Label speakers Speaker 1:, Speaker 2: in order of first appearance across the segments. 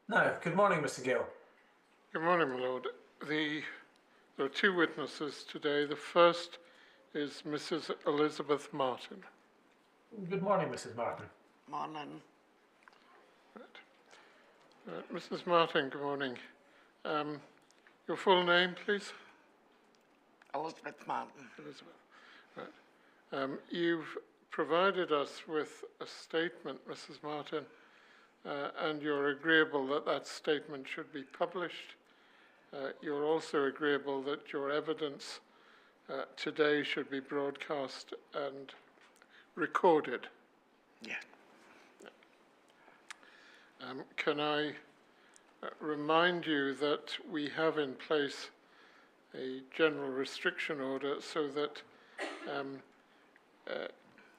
Speaker 1: No, good morning, Mr. Gill.
Speaker 2: Good morning, my lord. There are two witnesses today. The first is Mrs. Elizabeth Martin.
Speaker 1: Good morning, Mrs. Martin.
Speaker 3: Morning.
Speaker 2: Mrs. Martin, good morning. Your full name, please?
Speaker 3: Elizabeth Martin.
Speaker 2: Elizabeth. Right. You've provided us with a statement, Mrs. Martin, and you're agreeable that that statement should be published. You're also agreeable that your evidence today should be broadcast and recorded.
Speaker 3: Yeah.
Speaker 2: Can I remind you that we have in place a general restriction order so that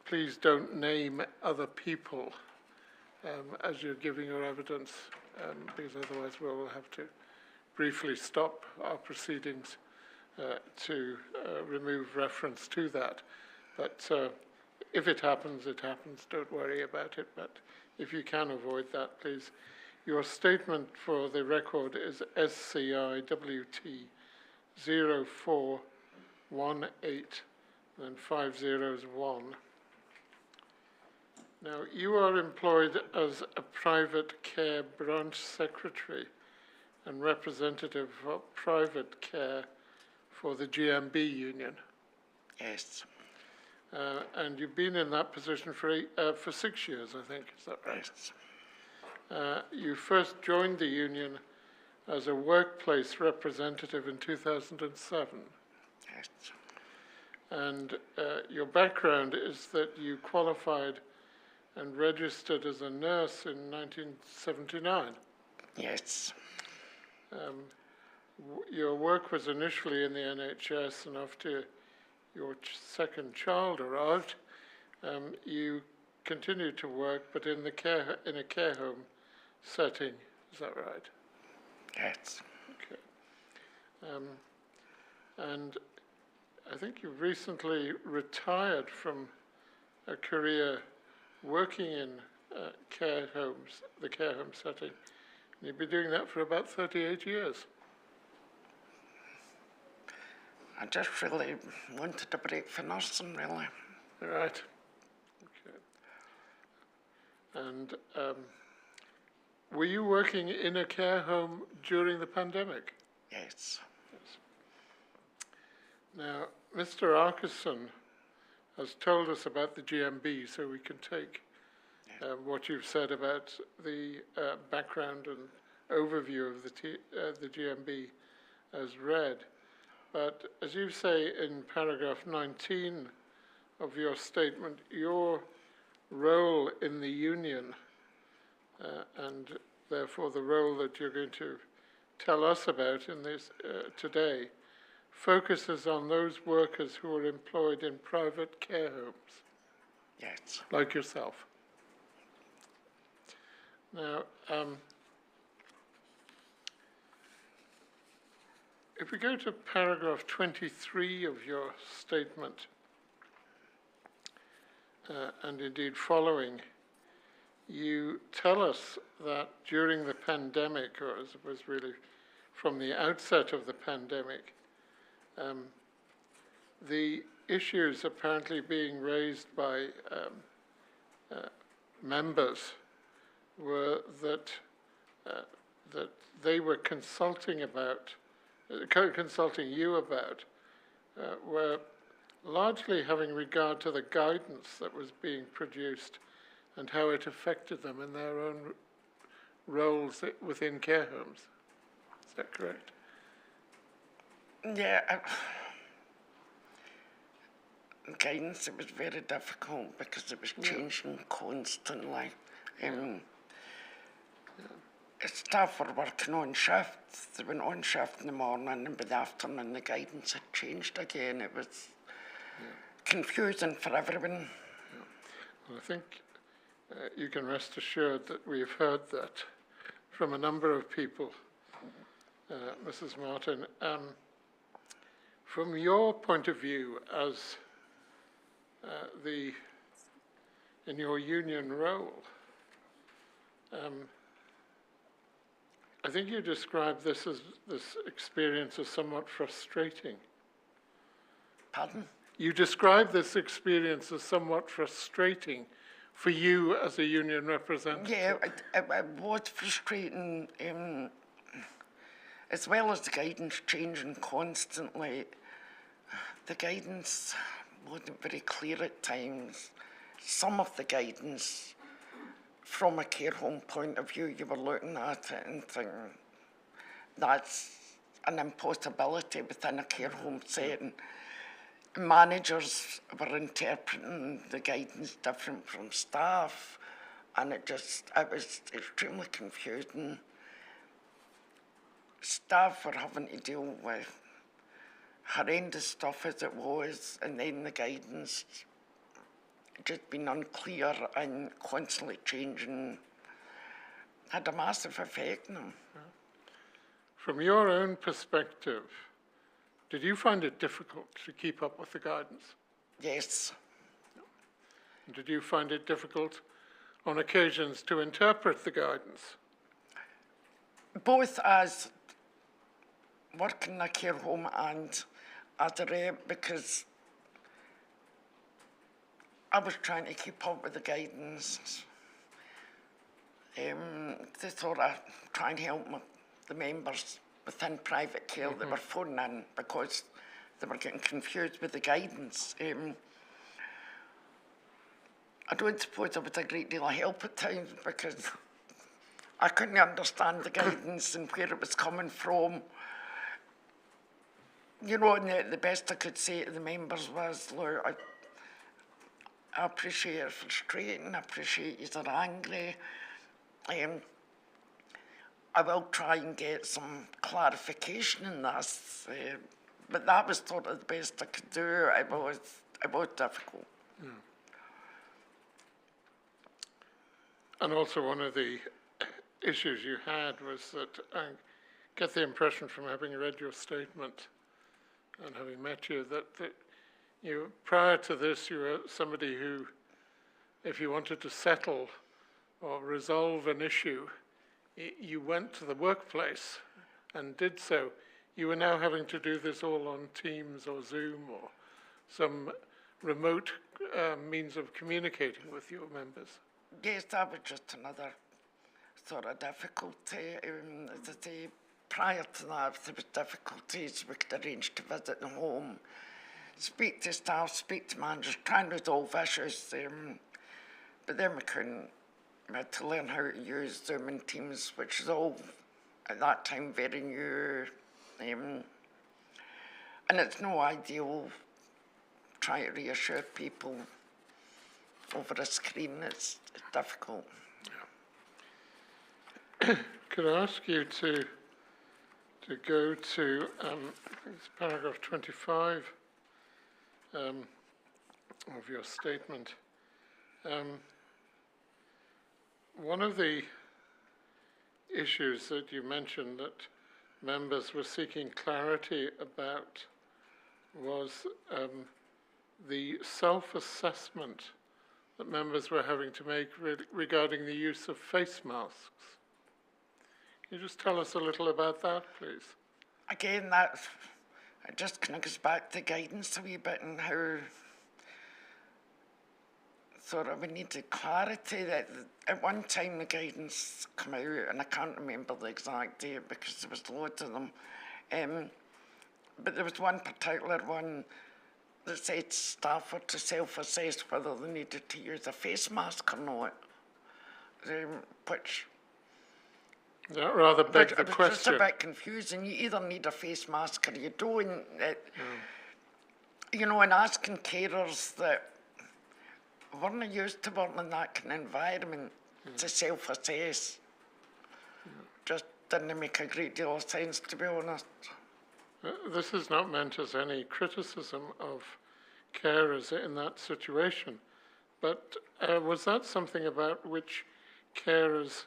Speaker 2: please don't name other people as you're giving your evidence, because otherwise we'll have to briefly stop our proceedings to remove reference to that. But if it happens, it happens. Don't worry about it. But if you can avoid that, please. Your statement for the record is SCIWT 0418 and 501. Now, you are employed as a private care branch secretary and representative of private care for the GMB union.
Speaker 3: Yes.
Speaker 2: And you've been in that position for 6 years, I think, is that right?
Speaker 3: Yes.
Speaker 2: You first joined the union as a workplace representative in 2007.
Speaker 3: Yes.
Speaker 2: And your background is that you qualified and registered as a nurse in 1979.
Speaker 3: Yes.
Speaker 2: Your work was initially in the NHS, and after your second child arrived, you continued to work, but in a care home setting. Is that right?
Speaker 3: Yes.
Speaker 2: Okay. And I think you recently retired from a career working in care homes, the care home setting. And you've been doing that for about 38 years.
Speaker 3: I just really wanted a break for nursing, really.
Speaker 2: Right. Okay. And were you working in a care home during the pandemic?
Speaker 3: Yes.
Speaker 2: Yes. Now, Mr. Arkeson has told us about the GMB, so we can take what you've said about the background and overview of the GMB as read. But as you say in paragraph 19 of your statement, your role in the union, and therefore the role that you're going to tell us about in this today, focuses on those workers who are employed in private care homes.
Speaker 3: Yes.
Speaker 2: Like yourself. Now, if we go to paragraph 23 of your statement, and indeed following, you tell us that during the pandemic, or as it was really from the outset of the pandemic, the issues apparently being raised by members were that they were consulting you about were largely having regard to the guidance that was being produced and how it affected them in their own roles within care homes. Is that correct?
Speaker 3: Yeah. Guidance, it was very difficult because it was changing constantly. Staff were working on shifts. They went on shift in the morning, and by the afternoon the guidance had changed again. It was confusing for everyone.
Speaker 2: Yeah. Well, I think you can rest assured that we've heard that from a number of people, Mrs. Martin. From your point of view as in your union role, I think you described this experience as somewhat frustrating.
Speaker 3: Pardon?
Speaker 2: You described this experience as somewhat frustrating for you as a union representative.
Speaker 3: Yeah, it was frustrating, as well as the guidance changing constantly. The guidance wasn't very clear at times. Some of the guidance, from a care home point of view, you were looking at it and thinking, that's an impossibility within a care home setting. Managers were interpreting the guidance different from staff, and it was extremely confusing. Staff were having to deal with horrendous stuff as it was, and then the guidance just been unclear and constantly changing had a massive effect on them.
Speaker 2: From your own perspective, did you find it difficult to keep up with the guidance?
Speaker 3: Yes.
Speaker 2: And did you find it difficult on occasions to interpret the guidance?
Speaker 3: Both as working in a care home and as a rep, because I was trying to keep up with the guidance to sort of try and help the members within private care that were phoning in because they were getting confused with the guidance. I don't suppose there was a great deal of help at times because I couldn't understand the guidance and where it was coming from. You know, and the best I could say to the members was, look, I appreciate you're frustrating, I appreciate you're angry. I will try and get some clarification in this, but that was sort of the best I could do. It was difficult.
Speaker 2: Yeah. And also one of the issues you had was that I get the impression from having read your statement and having met you that you, prior to this, you were somebody who, if you wanted to settle or resolve an issue, you went to the workplace and did so. You are now having to do this all on Teams or Zoom or some remote means of communicating with your members.
Speaker 3: Yes, that was just another sort of difficulty. As I say, prior to that, there was difficulties. We could arrange to visit the home, speak to staff, speak to managers, try and resolve issues. But then we couldn't. We had to learn how to use Zoom and Teams, which is all, at that time, very new. And it's no ideal trying to reassure people over a screen. It's difficult.
Speaker 2: Yeah. Could I ask you to go to I think it's paragraph 25 of your statement. One of the issues that you mentioned that members were seeking clarity about was the self-assessment that members were having to make regarding the use of face masks. Can you just tell us a little about that, please?
Speaker 3: Again, it just kind of goes back to guidance a wee bit and how sort of we needed clarity. That at one time the guidance came out, and I can't remember the exact date because there was loads of them, but there was one particular one that said staff were to self-assess whether they needed to use a face mask or not, which...
Speaker 2: That rather begged the question.
Speaker 3: It was just a bit confusing. You either need a face mask or you don't. You know, and asking carers that weren't used to working in that kind of environment to self-assess just didn't make a great deal of sense, to be honest.
Speaker 2: This is not meant as any criticism of carers in that situation, but was that something about which carers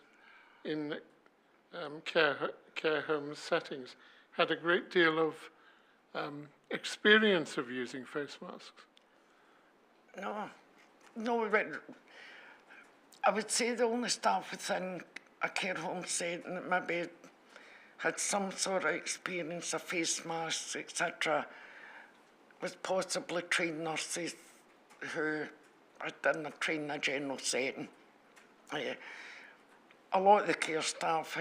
Speaker 2: in care home settings had a great deal of experience of using face masks? No, I would say the only staff within a care home setting that maybe
Speaker 3: had some sort of experience of face masks, etc., with possibly trained nurses who didn't train in a general setting. A lot of the care staff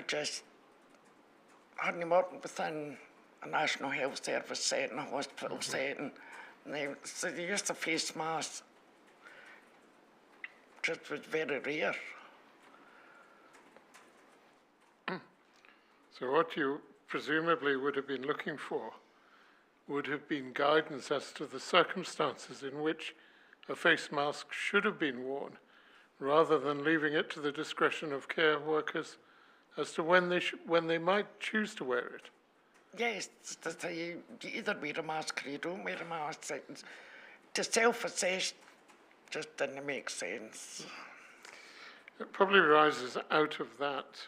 Speaker 3: hadn't worked within a National Health Service setting, a hospital setting. So the use of face masks just was very rare.
Speaker 2: So what you presumably would have been looking for would have been guidance as to the circumstances in which a face mask should have been worn, rather than leaving it to the discretion of care workers as to when they might choose to wear it.
Speaker 3: Yes, you either wear a mask or you don't wear a mask. To self-assess just didn't make sense.
Speaker 2: It probably rises out of that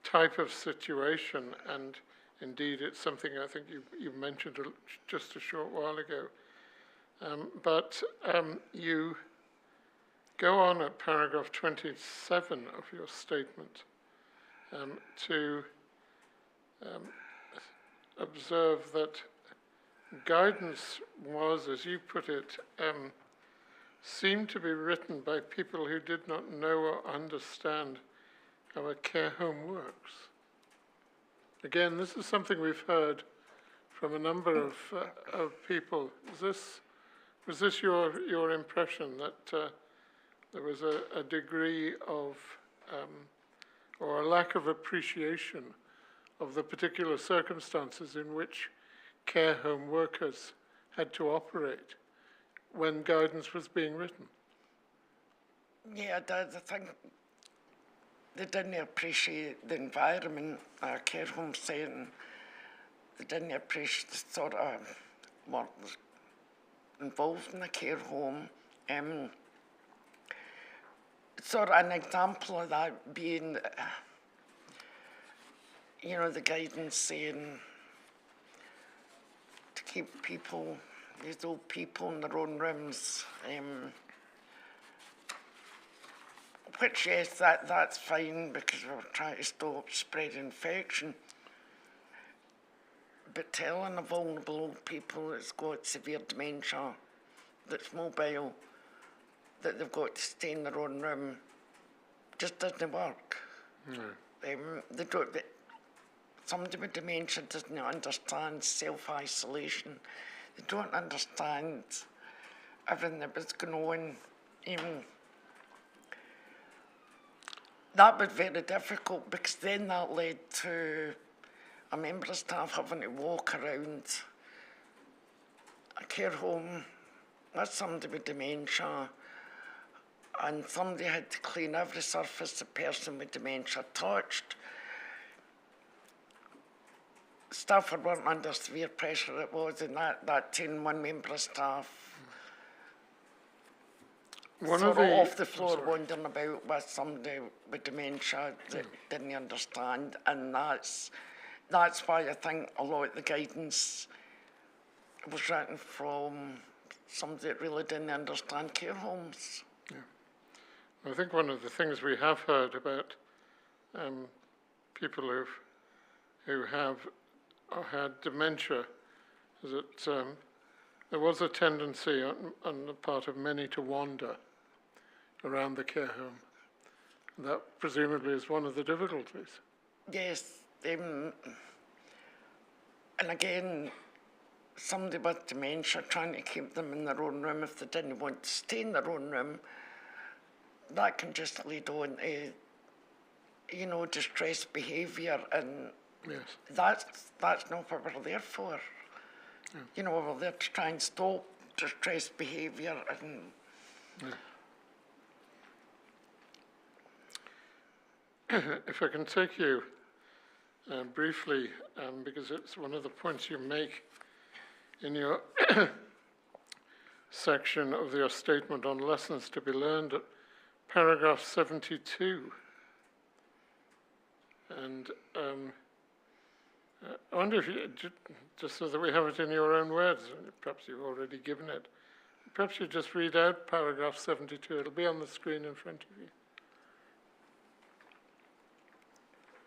Speaker 2: type of situation, and indeed it's something I think you mentioned just a short while ago. But you go on at paragraph 27 of your statement to observe that guidance was, as you put it, seemed to be written by people who did not know or understand how a care home works. Again, this is something we've heard from a number of people. Was this your impression that there was a degree of, or a lack of appreciation of the particular circumstances in which care home workers had to operate when guidance was being written?
Speaker 3: Yeah, I think they didn't appreciate the environment, our care home setting. They didn't appreciate the sort of what was involved in the care home. Sort of an example of that being, the guidance saying to keep people, these old people in their own rooms, which, yes, that's fine because we're trying to stop spread infection. But telling a vulnerable old people that's got severe dementia, that's mobile, that they've got to stay in their own room, just doesn't work. No. Somebody with dementia doesn't understand self-isolation. They don't understand everything that was going on. That was very difficult because then that led to a member of staff having to walk around a care home with somebody with dementia, and somebody had to clean every surface the person with dementia touched. Staff weren't under severe pressure, it was, and that 10-1 member of staff off the floor wandering about with somebody with dementia that didn't understand, and that's why I think a lot of the guidance was written from somebody that really didn't understand care homes.
Speaker 2: Yeah. I think one of the things we have heard about people who have or had dementia is that there was a tendency on the part of many to wander around the care home. That presumably is one of the difficulties.
Speaker 3: Yes, and again, somebody with dementia trying to keep them in their own room if they didn't want to stay in their own room, that can just lead on to, distressed behaviour, and
Speaker 2: yes.
Speaker 3: that's not what we're there for. Yeah. We're there to try and stop distressed behaviour and.
Speaker 2: Yeah. If I can take you briefly, because it's one of the points you make in your section of your statement on lessons to be learned at paragraph 72. And I wonder if you, just so that we have it in your own words, perhaps you've already given it, perhaps you just read out paragraph 72. It'll be on the screen in front of you.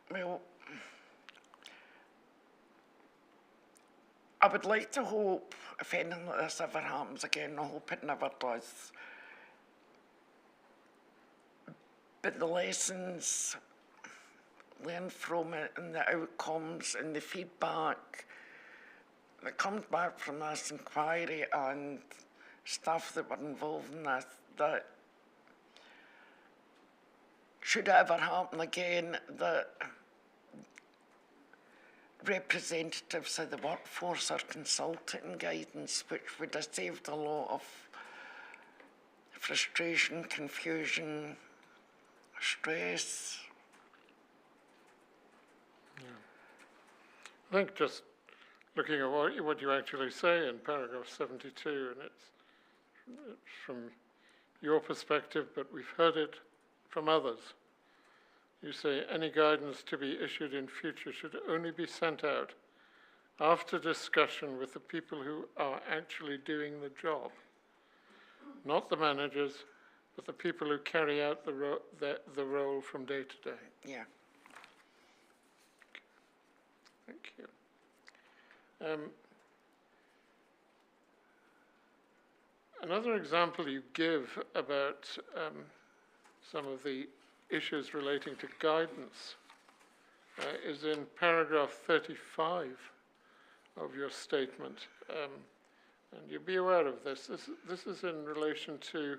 Speaker 3: Well, I would like to hope, if anything like this ever happens again, I hope it never does, but the lessons learned from it and the outcomes and the feedback that comes back from this inquiry and staff that were involved in this, that should it ever happen again, that representatives of the workforce are consulting guidance, which would have saved a lot of frustration, confusion, stress.
Speaker 2: I think just looking at what you actually say in paragraph 72, and it's from your perspective, but we've heard it from others. You say any guidance to be issued in future should only be sent out after discussion with the people who are actually doing the job, not the managers, but the people who carry out the role from day to day.
Speaker 3: Yeah.
Speaker 2: Thank you. Another example you give about some of the issues relating to guidance is in paragraph 35 of your statement. And you'll be aware of this. This is in relation to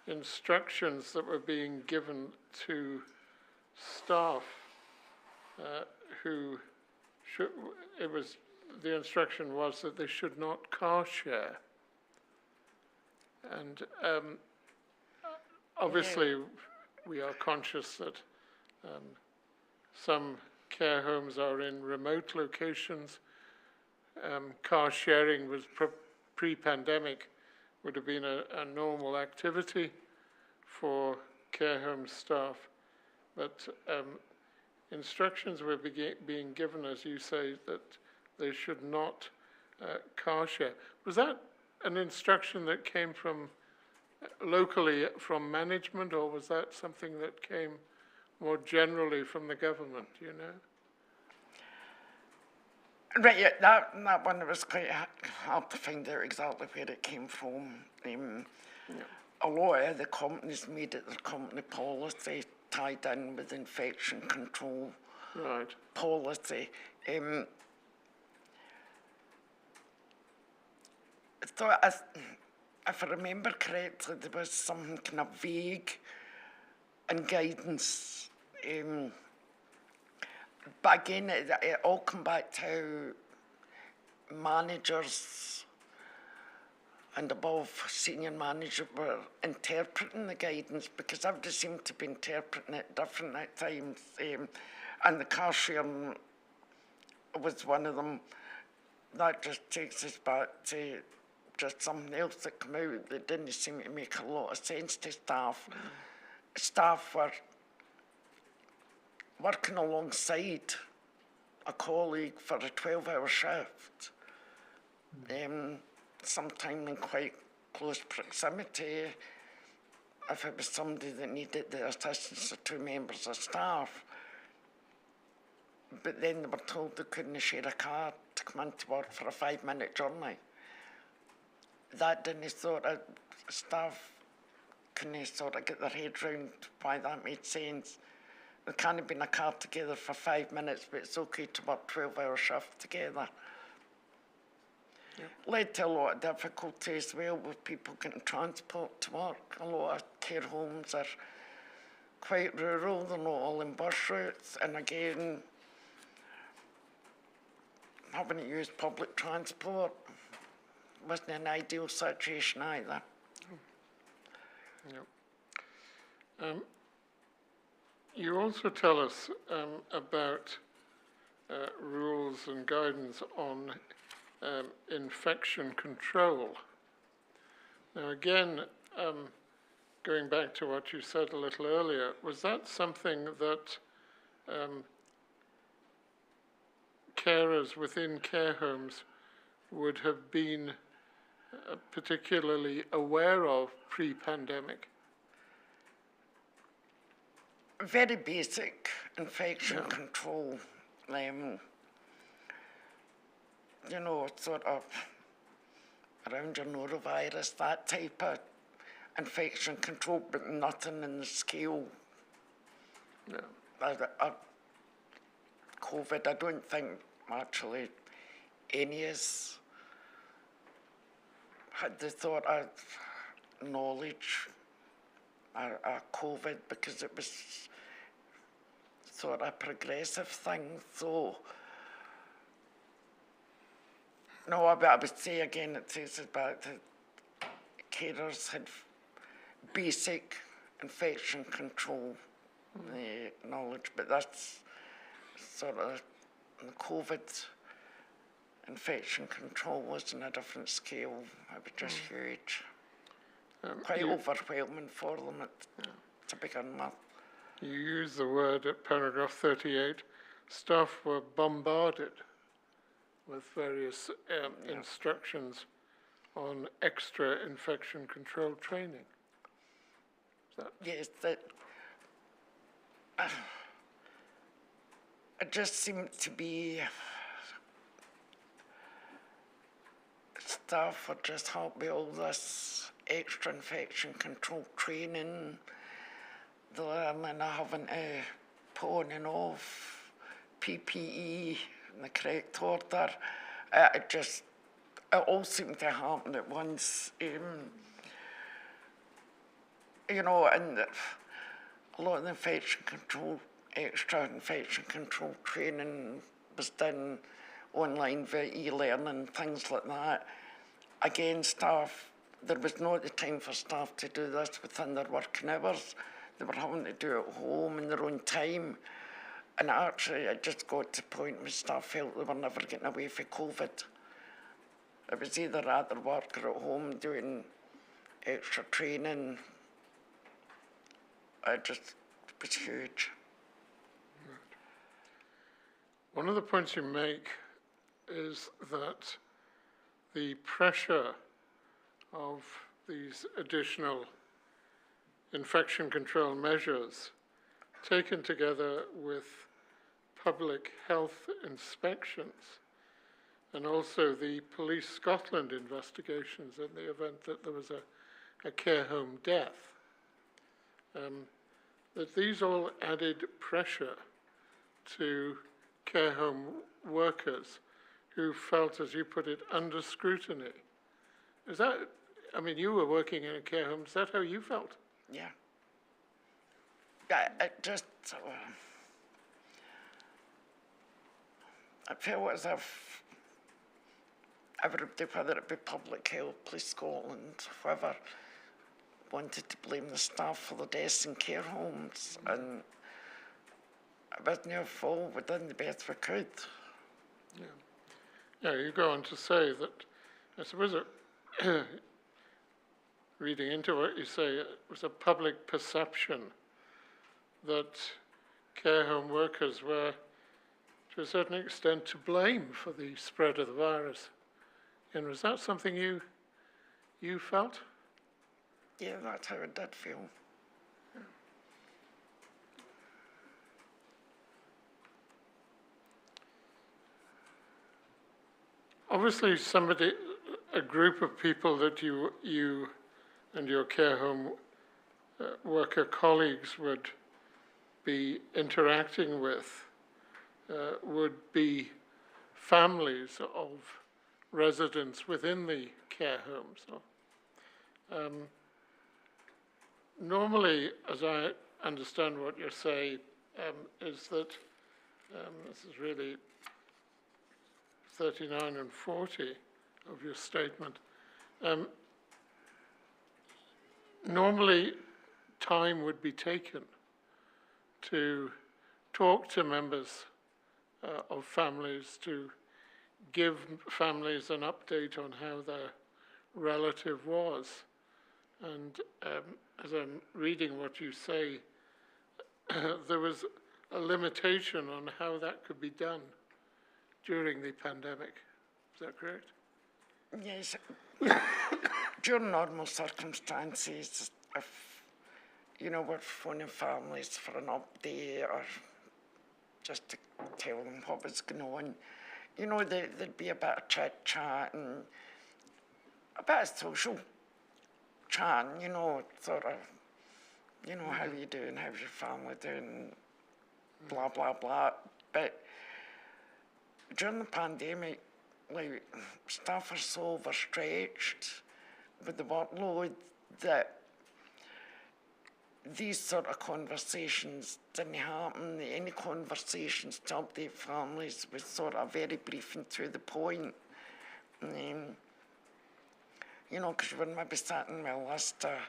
Speaker 2: instructions that were being given to staff who should, the instruction was that they should not car share. And obviously we are conscious that some care homes are in remote locations. Car sharing was pre-pandemic, would have been a normal activity for care home staff, but instructions were being given, as you say, that they should not car share. Was that an instruction that came from locally from management, or was that something that came more generally from the government, do you know?
Speaker 3: Right, yeah, that one was quite hard to find out exactly where it came from. A lot of the companies made it their company policy, tied in with infection control policy. So if I remember correctly, there was something kind of vague in guidance. But again, it all come back to how managers and above senior manager were interpreting the guidance, because everybody seemed to be interpreting it different at times. And the car sharing was one of them. That just takes us back to just something else that came out that didn't seem to make a lot of sense to staff. Staff were working alongside a colleague for a 12-hour shift, sometime in quite close proximity, if it was somebody that needed the assistance of two members of staff. But then they were told they couldn't share a car to come into work for a 5-minute journey. That didn't sort of, staff couldn't sort of get their head round why that made sense. They can't have been in a car together for 5 minutes, but it's okay to work 12-hour shift together. Yep. Led to a lot of difficulty as well with people getting transport to work. A lot of care homes are quite rural, they're not all in bus routes, and again, having to use public transport wasn't an ideal situation either.
Speaker 2: Yep. You also tell us about rules and guidance on infection control. Now again, going back to what you said a little earlier, was that something that carers within care homes would have been particularly aware of pre-pandemic?
Speaker 3: Very basic infection control. you know, sort of around your norovirus, that type of infection control, but nothing in the scale.
Speaker 2: Yeah.
Speaker 3: COVID, I don't think actually any is had the thought of knowledge or COVID, because it was sort of a progressive thing. So, no, I would say again, it says about the carers had basic infection control knowledge, but that's sort of the COVID infection control was on a different scale. It was just huge. Quite overwhelming for them to begin with.
Speaker 2: You use the word at paragraph 38, staff were bombarded with various instructions on extra infection control training.
Speaker 3: Yes, that it just seemed to be staff were just helped with all this extra infection control training. And then having to put on and off PPE in the correct order. It all seemed to happen at once. You know, and a lot of the extra infection control training was done online via e-learning, things like that. Again, there was not the time for staff to do this within their working hours. They were having to do it at home in their own time. And actually, it just got to the point where staff felt they were never getting away from COVID. It was either at their work or at home doing extra training. It was huge.
Speaker 2: One of the points you make is that the pressure of these additional infection control measures taken together with public health inspections and also the Police Scotland investigations in the event that there was a care home death, that these all added pressure to care home workers who felt, as you put it, under scrutiny. Is that, I mean, you were working in a care home, is that how you felt?
Speaker 3: Yeah. Yeah, it just, I feel as if everybody, whether it be public health, Police Scotland, whoever, wanted to blame the staff for the deaths in care homes, and it wasn't your fault. We done the best we could.
Speaker 2: Yeah. Yeah, you go on to say that, I suppose, reading into what you say, it was a public perception that care home workers were, to a certain extent, to blame for the spread of the virus. And was that something you felt?
Speaker 3: Yeah, that's how it did feel.
Speaker 2: Obviously, a group of people that you and your care home worker colleagues would be interacting with would be families of residents within the care homes. So, normally, as I understand what you're saying, is that this is really 39 and 40 of your statement. Normally, time would be taken to talk to members of families, to give families an update on how their relative was. And as I'm reading what you say, there was a limitation on how that could be done during the pandemic. Is that correct?
Speaker 3: Yes. During normal circumstances, if, we're phoning families for an update or just to tell them what was going on, you know, there'd be a bit of chit-chat and a bit of social chat, you know, sort of, you know, how you doing, how's your family doing, blah, blah, blah. But during the pandemic, like, staff are so overstretched with the workload that these sort of conversations didn't happen. Any conversations to update families was sort of very brief and to the point. You know, because we're maybe sitting with a list of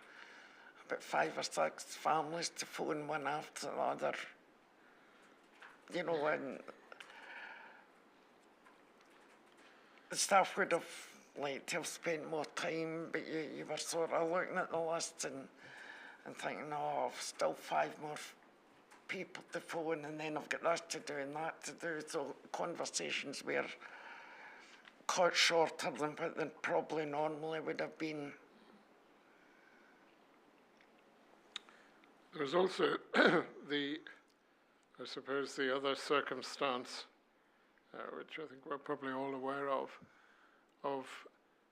Speaker 3: about 5 or 6 families to phone one after the other. You know, and the staff would have liked to have spent more time, but you were sort of looking at the list and thinking, oh, I've still 5 more people to phone, and then I've got this to do and that to do. So conversations were cut shorter than what they probably normally would have been.
Speaker 2: There's also I suppose, the other circumstance, which I think we're probably all aware of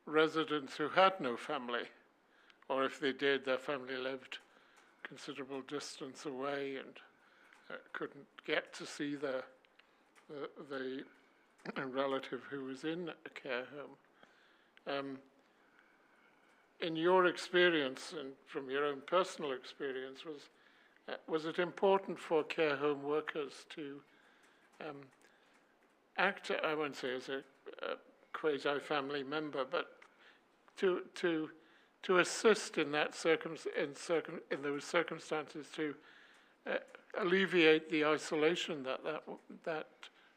Speaker 2: residents who had no family, or if they did, their family lived considerable distance away and couldn't get to see the relative who was in a care home. In your experience and from your own personal experience, was it important for care home workers to act, I won't say as a quasi-family member, but to assist in that in those circumstances to alleviate the isolation that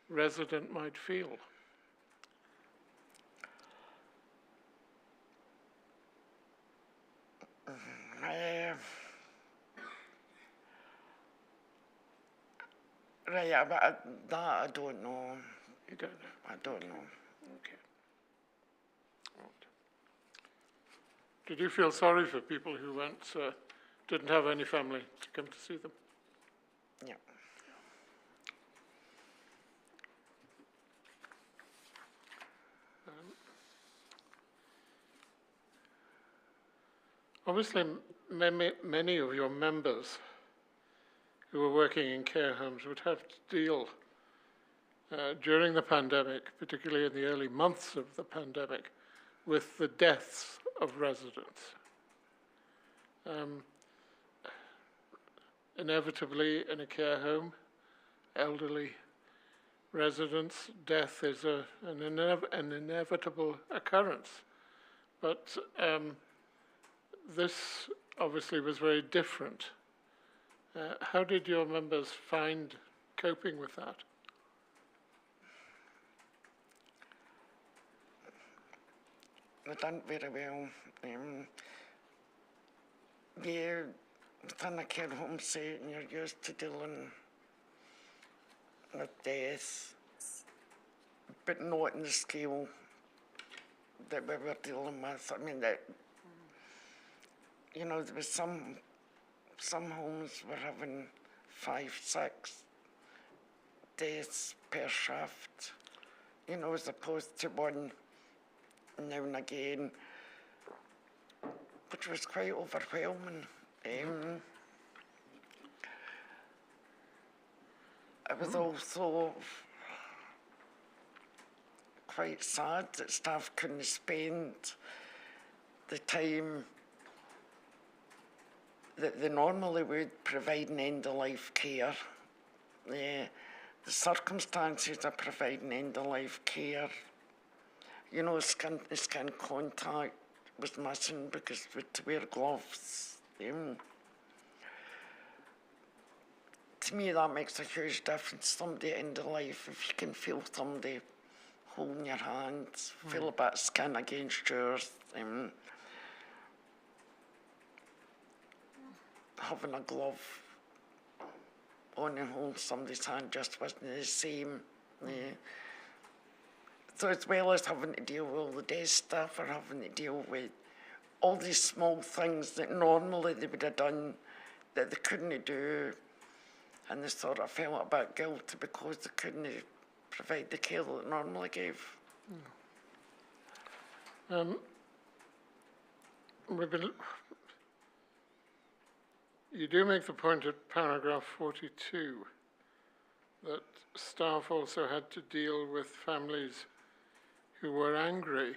Speaker 2: resident might feel?
Speaker 3: Right, but that I don't know.
Speaker 2: You don't know?
Speaker 3: I don't know.
Speaker 2: Okay. Right. Did you feel sorry for people who didn't have any family to come to see them?
Speaker 3: Yeah.
Speaker 2: Obviously, many of your members who were working in care homes would have to deal during the pandemic, particularly in the early months of the pandemic, with the deaths of residents. Inevitably, in a care home, elderly residents, death is an inevitable occurrence. But this obviously was very different. How did your members find coping with that?
Speaker 3: They done very well. You're within a care home setting, you're used to dealing with death, but not in the scale that we were dealing with. I mean, that, you know, there was some homes were having 5, 6 deaths per shift, you know, as opposed to one now and again, which was quite overwhelming. It was also quite sad that staff couldn't spend the time that they normally would providing end-of-life care. The circumstances of providing end-of-life care, you know, skin contact was missing because we had to wear gloves. To me, that makes a huge difference. Somebody at end of life, if you can feel somebody holding your hand, feel a bit of skin against yours, having a glove on and holding somebody's hand just wasn't the same. So as well as having to deal with all the desk staff or having to deal with all these small things that normally they would have done that they couldn't do, and they sort of felt a bit guilty because they couldn't provide the care that it normally gave.
Speaker 2: You do make the point at paragraph 42 that staff also had to deal with families who were angry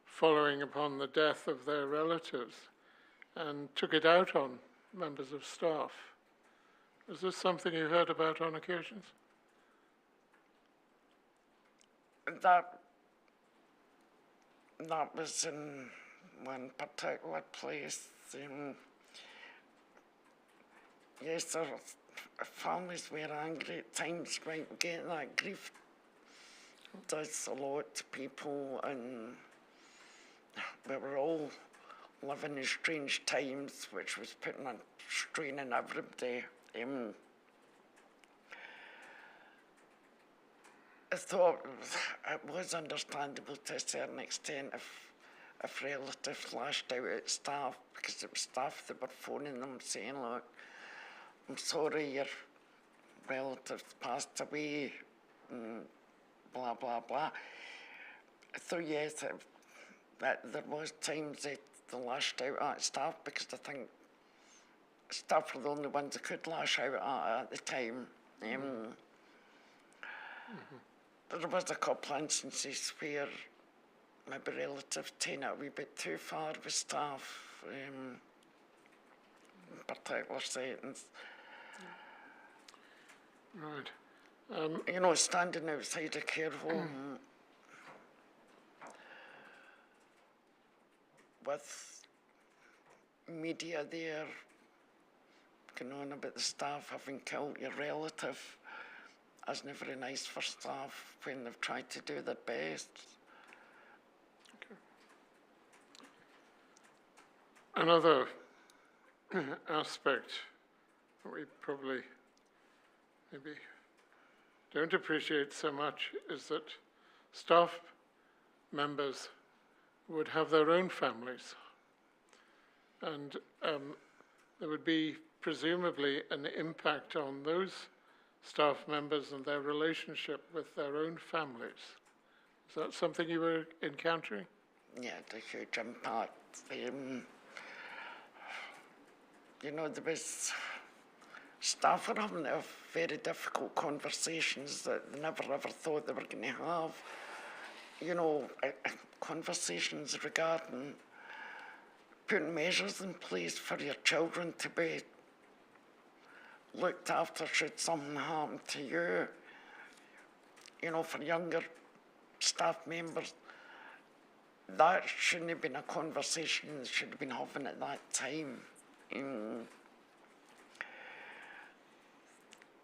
Speaker 2: following upon the death of their relatives and took it out on members of staff. Is this something you heard about on occasions?
Speaker 3: That was in one particular place. Yes, there families were angry at times, right? Getting that grief does a lot to people, and we were all living in strange times, which was putting a strain on everybody. I thought it was understandable to a certain extent if relatives lashed out at staff, because it was staff that were phoning them saying, look, I'm sorry your relative passed away, blah, blah, blah. So yes, that there was times that they lashed out at staff, because I think staff were the only ones that could lash out at the time. There was a couple of instances where maybe relatives taken it a wee bit too far with staff, in particular settings.
Speaker 2: Right.
Speaker 3: You know, standing outside a care home with media there going on about the staff having killed your relative isn't very nice for staff when they've tried to do their best.
Speaker 2: Okay. Another aspect that we probably maybe don't appreciate so much is that staff members would have their own families, and there would be presumably an impact on those staff members and their relationship with their own families. Is that something you were encountering?
Speaker 3: Yeah, the huge impact. You know, there was staff were having very difficult conversations that they never ever thought they were going to have. You know, conversations regarding putting measures in place for your children to be looked after should something happen to you. You know, for younger staff members, that shouldn't have been a conversation they should have been having at that time.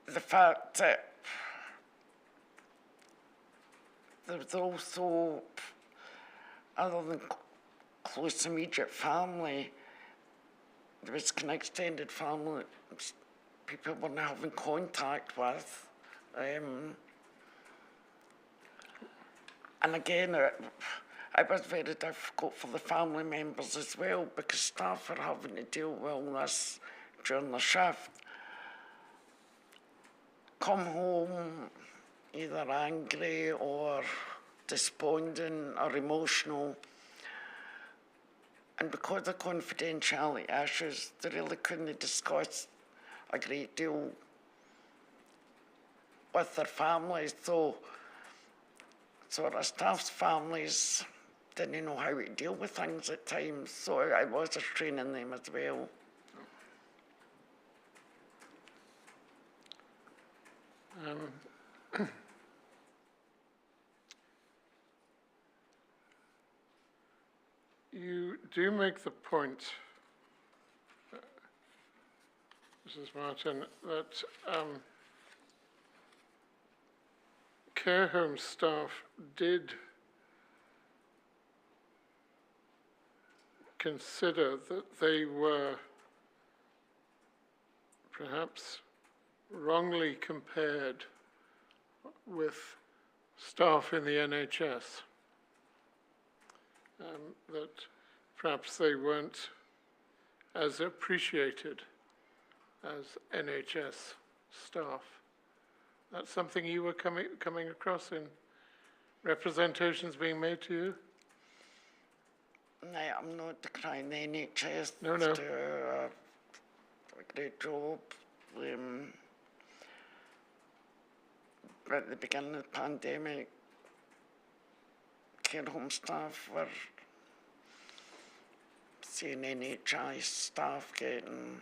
Speaker 3: The fact that there was also, other than close immediate family, there was an extended family that people weren't having contact with. And again, it was very difficult for the family members as well, because staff were having to deal with all this during the shift. Come home either angry or despondent or emotional. And because of confidentiality issues, they really couldn't discuss a great deal with their families. So the staff's families didn't know how to deal with things at times. So I was training them as well.
Speaker 2: You do make the point, Mrs. Martin, that care home staff did consider that they were perhaps wrongly compared with staff in the NHS. That perhaps they weren't as appreciated as NHS staff. That's something you were coming across in representations being made to you?
Speaker 3: I'm not decrying the NHS.
Speaker 2: No.
Speaker 3: Do a great job. At the beginning of the pandemic, care home staff were seeing NHS staff getting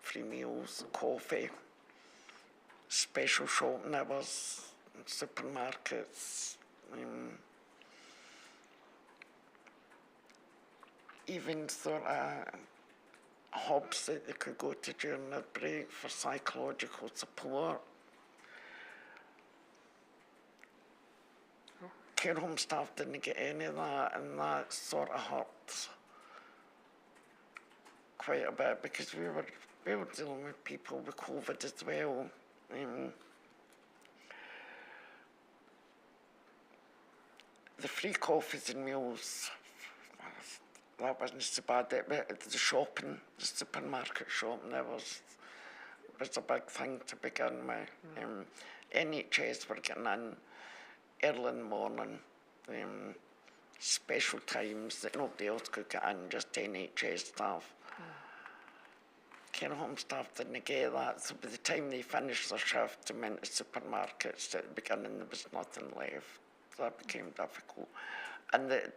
Speaker 3: free meals, coffee, special shopping hours, supermarkets, even sort of hubs that they could go to during their break for psychological support. Care home staff didn't get any of that, and that sort of hurt quite a bit because we were dealing with people with COVID as well. The free coffees and meals, that wasn't so bad. But the shopping, the supermarket shopping, that was a big thing to begin with. NHS were getting in early in the morning, special times that nobody else could get in, just NHS staff. Care home staff didn't get that, so by the time they finished their shift, they went to supermarkets. At the beginning, there was nothing left. So that became difficult. And there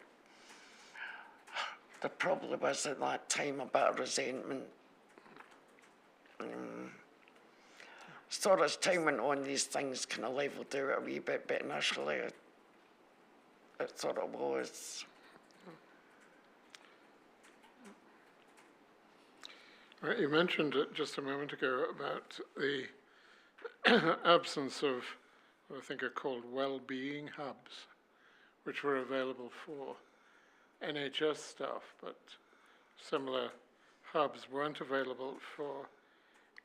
Speaker 3: probably was at that time a bit of resentment. So as time went on, these things kind of levelled out a wee bit, but initially it sort of was.
Speaker 2: Right, you mentioned it just a moment ago about the absence of what I think are called well-being hubs, which were available for NHS staff, but similar hubs weren't available for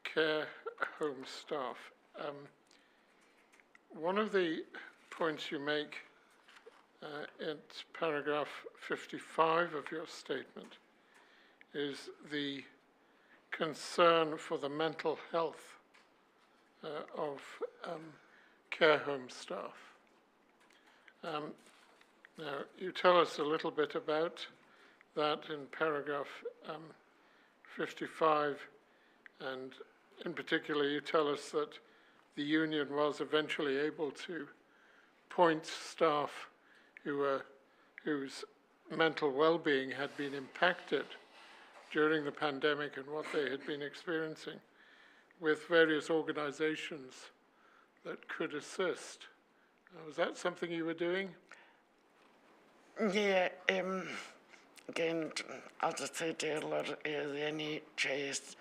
Speaker 2: care home staff. One of the points you make in paragraph 55 of your statement is the concern for the mental health of care home staff. Now, you tell us a little bit about that in paragraph 55, and in particular, you tell us that the union was eventually able to point staff whose mental well-being had been impacted during the pandemic and what they had been experiencing with various organizations that could assist. Was that something you were doing?
Speaker 3: Yeah, again, as I said earlier, the NHS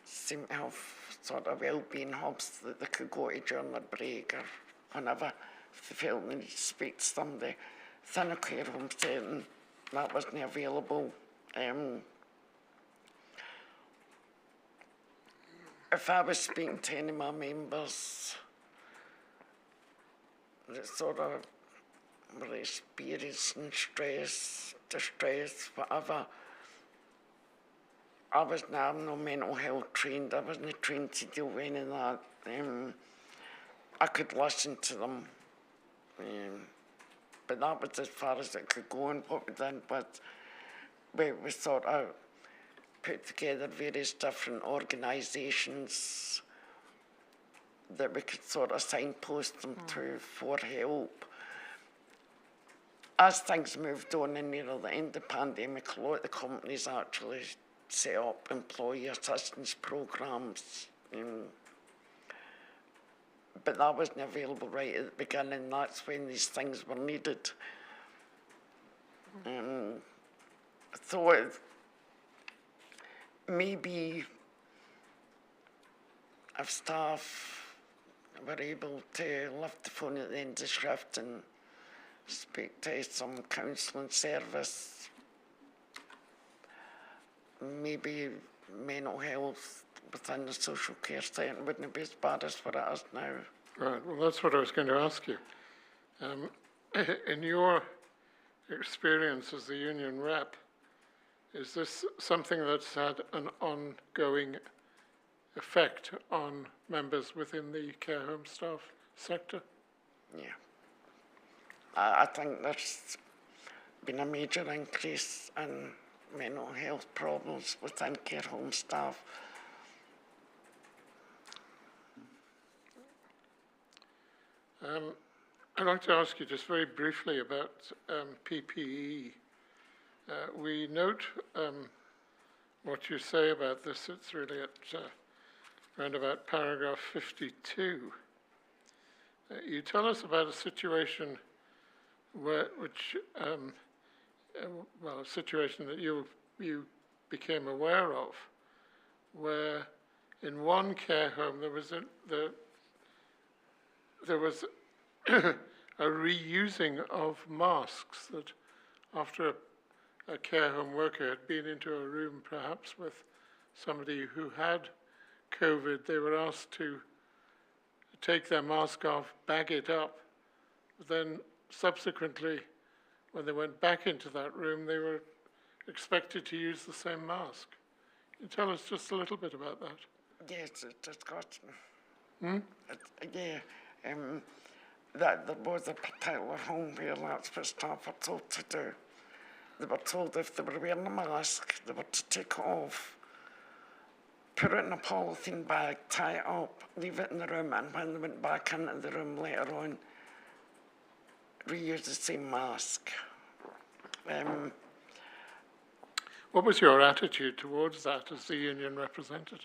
Speaker 3: seem to have sort of well-being hubs that they could go to during their break or whenever if they felt they needed to speak to somebody. Within a care home setting, that wasn't available. If I was speaking to any of my members that sort of were experiencing stress, distress, whatever, I'm no mental health trained. I wasn't trained to deal with any of that. I could listen to them, but that was as far as it could go. And what we did was we sort of put together various different organisations that we could sort of signpost them to for help. As things moved on and near the end of the pandemic, a lot of the companies actually set up employee assistance programmes. But that wasn't available right at the beginning. That's when these things were needed. So maybe if staff were able to lift the phone at the end of the shift and speak to some counselling service, maybe mental health within the social care setting wouldn't be as bad as what it is now.
Speaker 2: Right, well, that's what I was going to ask you. In your experience as the union rep, is this something that's had an ongoing effect on members within the care home staff sector?
Speaker 3: Yeah. I think there's been a major increase in mental health problems within care home staff.
Speaker 2: I'd like to ask you just very briefly about PPE. We note what you say about this. It's really at around about paragraph 52. You tell us about a situation a situation that you became aware of, where in one care home there was a reusing of masks, that after a care home worker had been into a room perhaps with somebody who had COVID, they were asked to take their mask off, bag it up. Then subsequently, when they went back into that room, they were expected to use the same mask. Can you tell us just a little bit about that?
Speaker 3: Yes, it's got. That there was a particular home where that's what staff were told to do. They were told if they were wearing a mask, they were to take it off, put it in a polythene bag, tie it up, leave it in the room, and when they went back into the room later on, reuse the same mask.
Speaker 2: What was your attitude towards that as the union representative?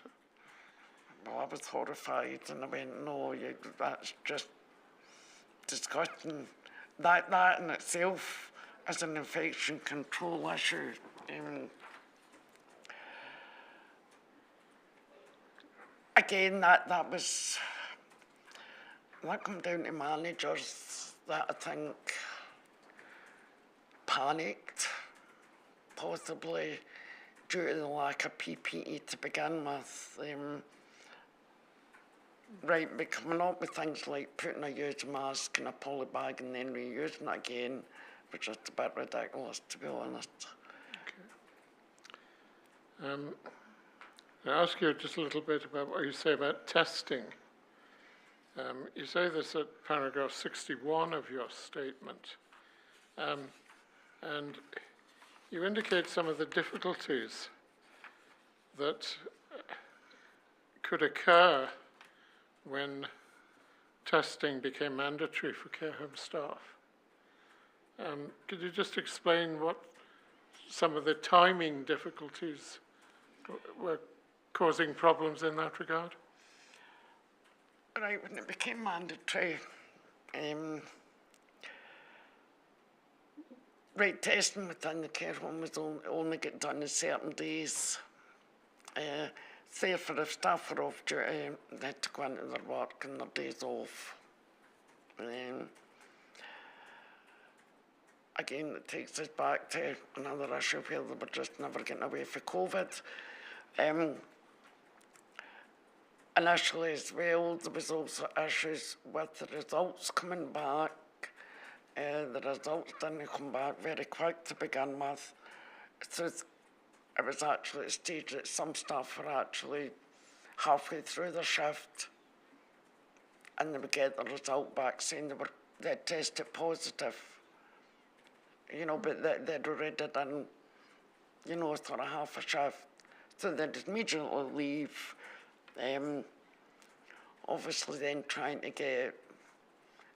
Speaker 3: Well, I was horrified, and I went, no, that's just disgusting. That in itself is an infection control issue. Again, that come down to managers that I think panicked, possibly due to the lack of PPE to begin with. But coming up with things like putting a used mask in a poly bag and then reusing it again was just a bit ridiculous, to be honest.
Speaker 2: Okay. I'll ask you just a little bit about what you say about testing. You say this at paragraph 61 of your statement, and you indicate some of the difficulties that could occur when testing became mandatory for care home staff. Could you just explain what some of the timing difficulties were causing problems in that regard?
Speaker 3: Right, when it became mandatory, testing within the care home was only get done on certain days. Say for if staff were off duty, they had to go into their work and their days off. Again, it takes us back to another issue where they were just never getting away from COVID. Initially as well, there was also issues with the results coming back. The results didn't come back very quick to begin with. So it was actually a stage that some staff were actually halfway through their shift and they would get the result back saying they'd tested positive. But they'd already done, sort of half a shift. So they'd immediately leave. Obviously then trying to get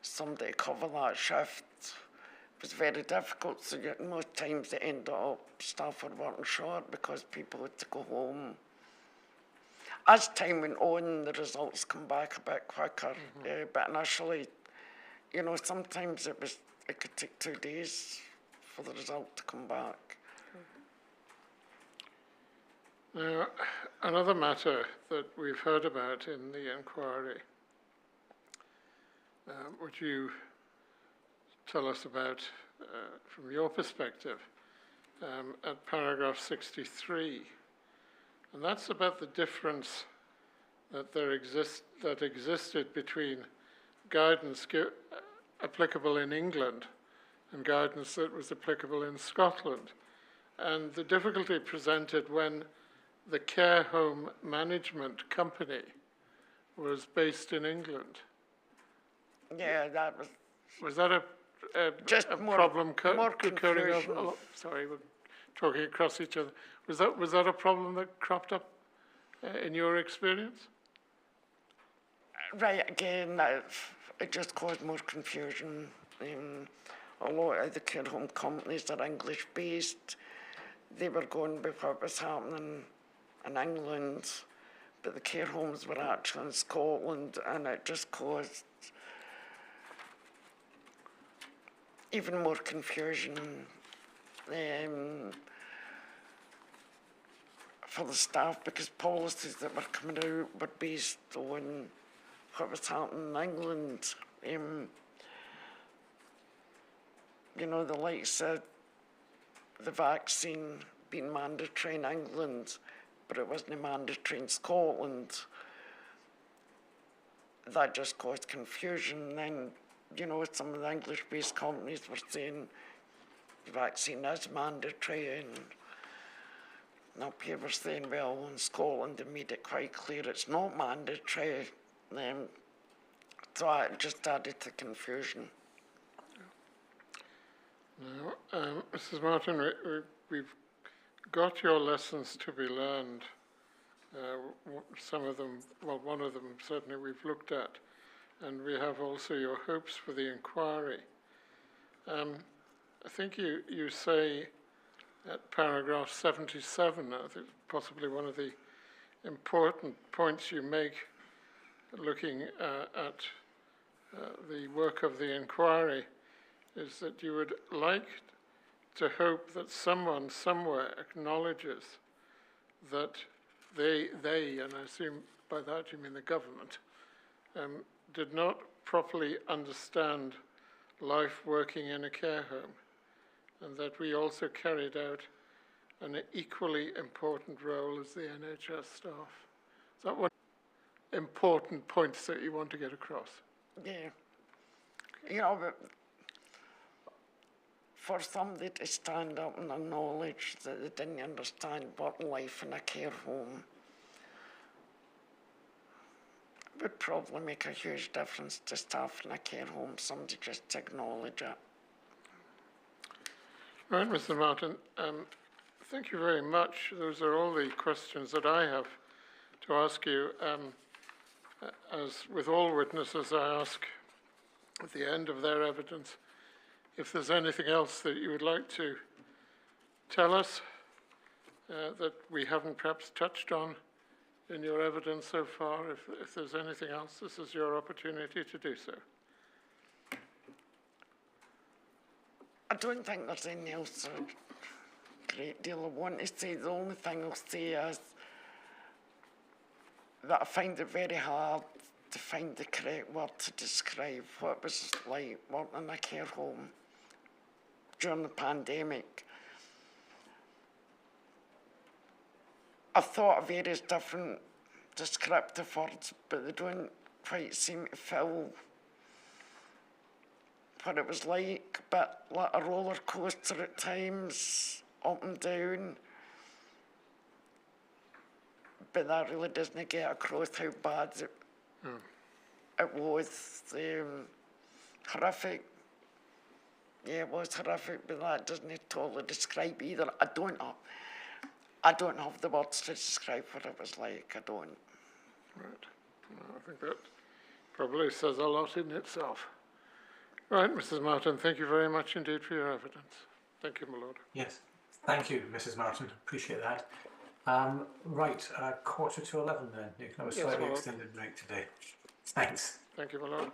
Speaker 3: somebody to cover that shift was very difficult. So most times it ended up staff were working short because people had to go home. As time went on, the results come back a bit quicker. But initially, sometimes it could take 2 days for the result to come back.
Speaker 2: Now, another matter that we've heard about in the inquiry, would you tell us about, from your perspective, at paragraph 63, and that's about the difference that existed between guidance applicable in England and guidance that was applicable in Scotland, and the difficulty presented when the care home management company was based in England.
Speaker 3: Yeah, that was
Speaker 2: Was that a
Speaker 3: just more
Speaker 2: problem
Speaker 3: more
Speaker 2: occurring?
Speaker 3: confusion.
Speaker 2: Sorry, we're talking across each other. Was that a problem that cropped up in your experience?
Speaker 3: Right, again, it just caused more confusion. A lot of the care home companies are English-based. They were going with what was happening in England, but the care homes were actually in Scotland, and it just caused even more confusion for the staff, because policies that were coming out were based on what was happening in England. You know, the likes of the vaccine being mandatory in England, but it wasn't mandatory in Scotland. That just caused confusion. Then, you know, some of the English-based companies were saying the vaccine is mandatory, and now people were saying, well, in Scotland they made it quite clear it's not mandatory. So it just added to confusion.
Speaker 2: Now, Mrs. Martin, we've got your lessons to be learned. Some of them, well, one of them certainly we've looked at, and we have also your hopes for the inquiry. I think you say at paragraph 77, I think possibly one of the important points you make looking at the work of the inquiry is that you would like to hope that someone somewhere acknowledges that they, and I assume by that you mean the government, did not properly understand life working in a care home, and that we also carried out an equally important role as the NHS staff. Is that one important points that you want to get across?
Speaker 3: Yeah. You know, but for somebody to stand up and acknowledge that they didn't understand working life in a care home would probably make a huge difference to staff in a care home, somebody just to acknowledge it.
Speaker 2: Right, Mr. Martin, thank you very much. Those are all the questions that I have to ask you. As with all witnesses, I ask at the end of their evidence if there's anything else that you would like to tell us that we haven't perhaps touched on in your evidence so far. If there's anything else, this is your opportunity to do so.
Speaker 3: I don't think there's anything else a great deal I want to say. The only thing I'll say is that I find it very hard to find the correct word to describe what it was like working in a care home during the pandemic. I've thought of various different descriptive words, but they don't quite seem to fill what it was like, but like a roller coaster at times, up and down. But that really doesn't get across how bad it was. Horrific. Yeah, it was horrific, but that doesn't totally describe either. I don't have the words to describe what it was like. I don't.
Speaker 2: Right. Well, I think that probably says a lot in itself. Right, Mrs. Martin, thank you very much indeed for your evidence. Thank you, my lord.
Speaker 1: Yes, thank you, Mrs. Martin. Appreciate that. Right, 11:15 then. You can have a
Speaker 2: Yes,
Speaker 1: slightly
Speaker 2: my lord.
Speaker 1: extended break today. Thanks.
Speaker 2: Thank you, my lord.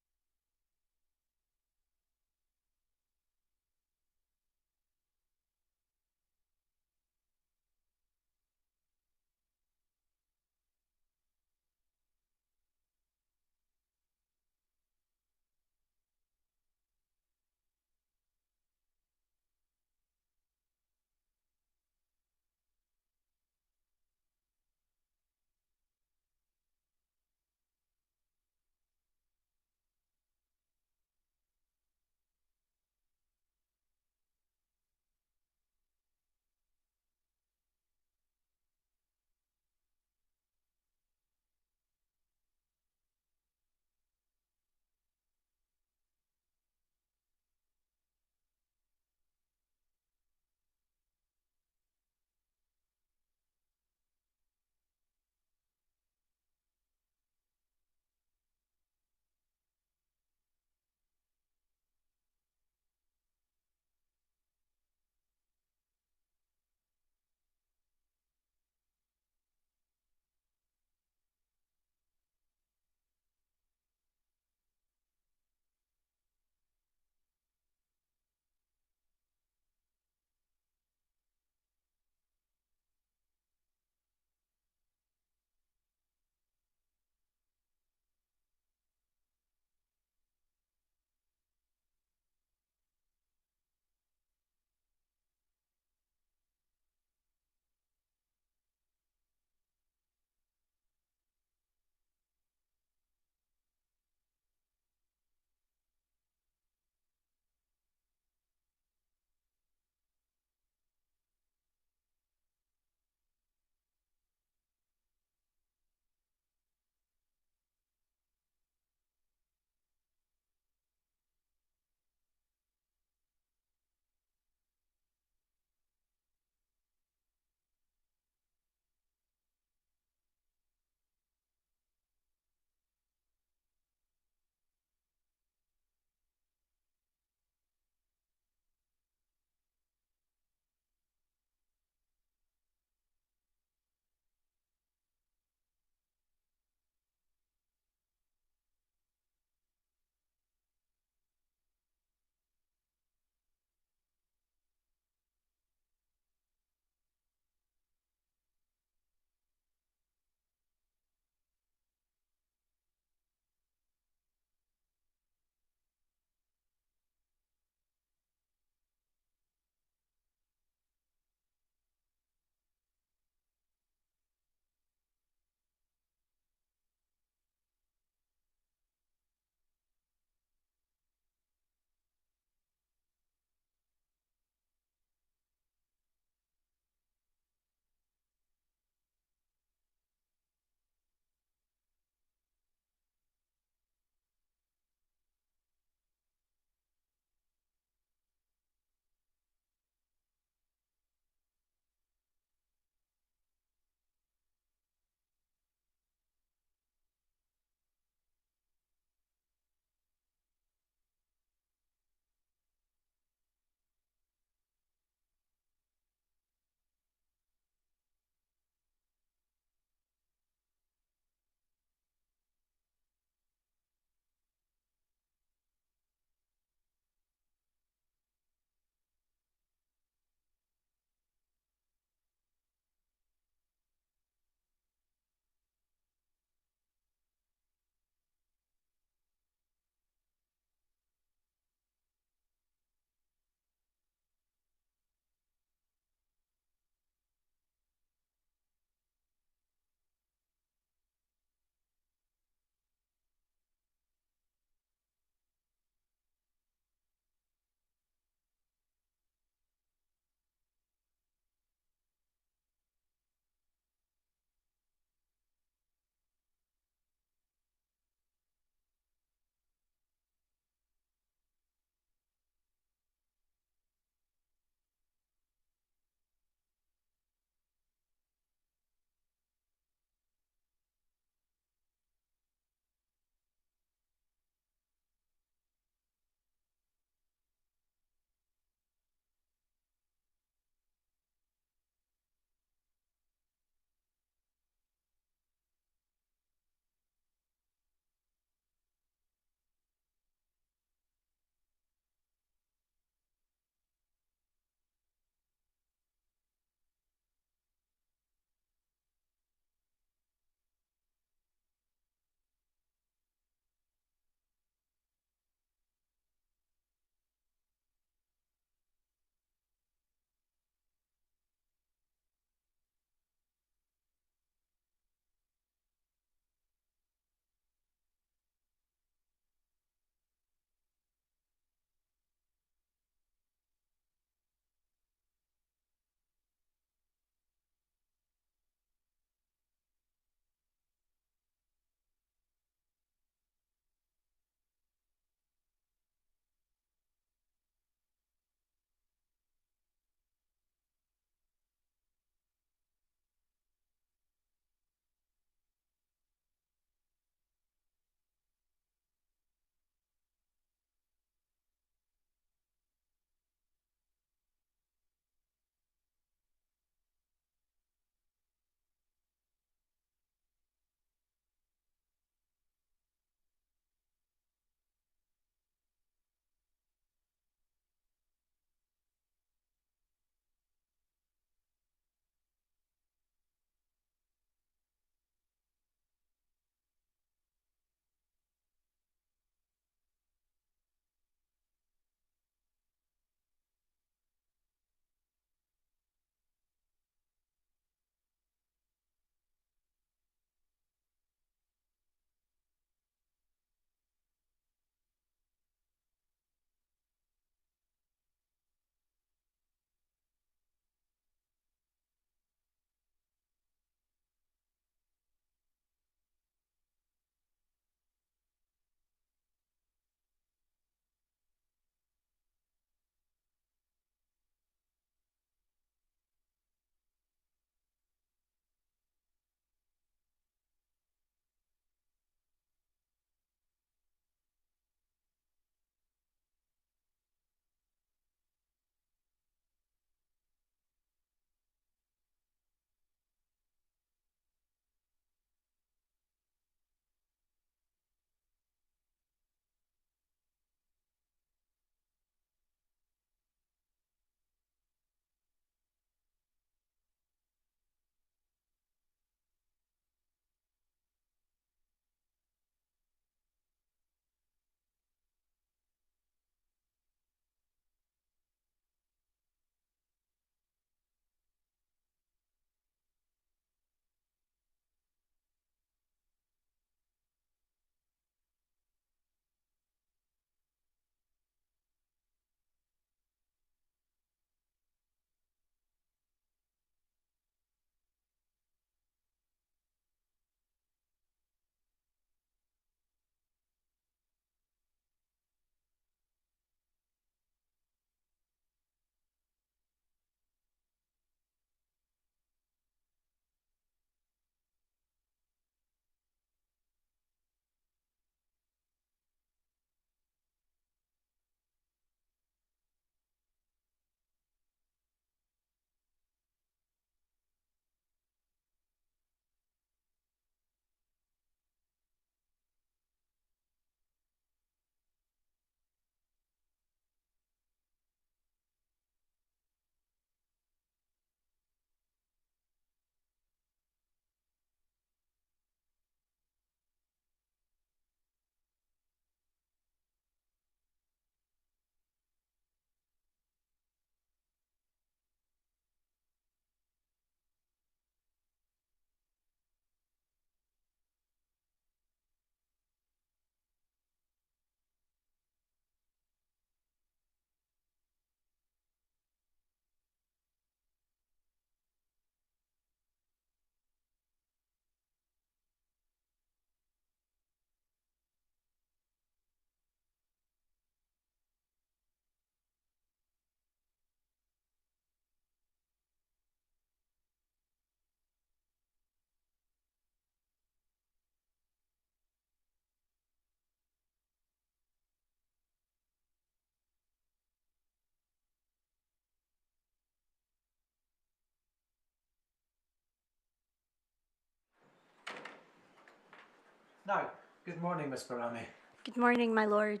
Speaker 1: Now, good morning, Miss Barami.
Speaker 4: Good morning, my lord.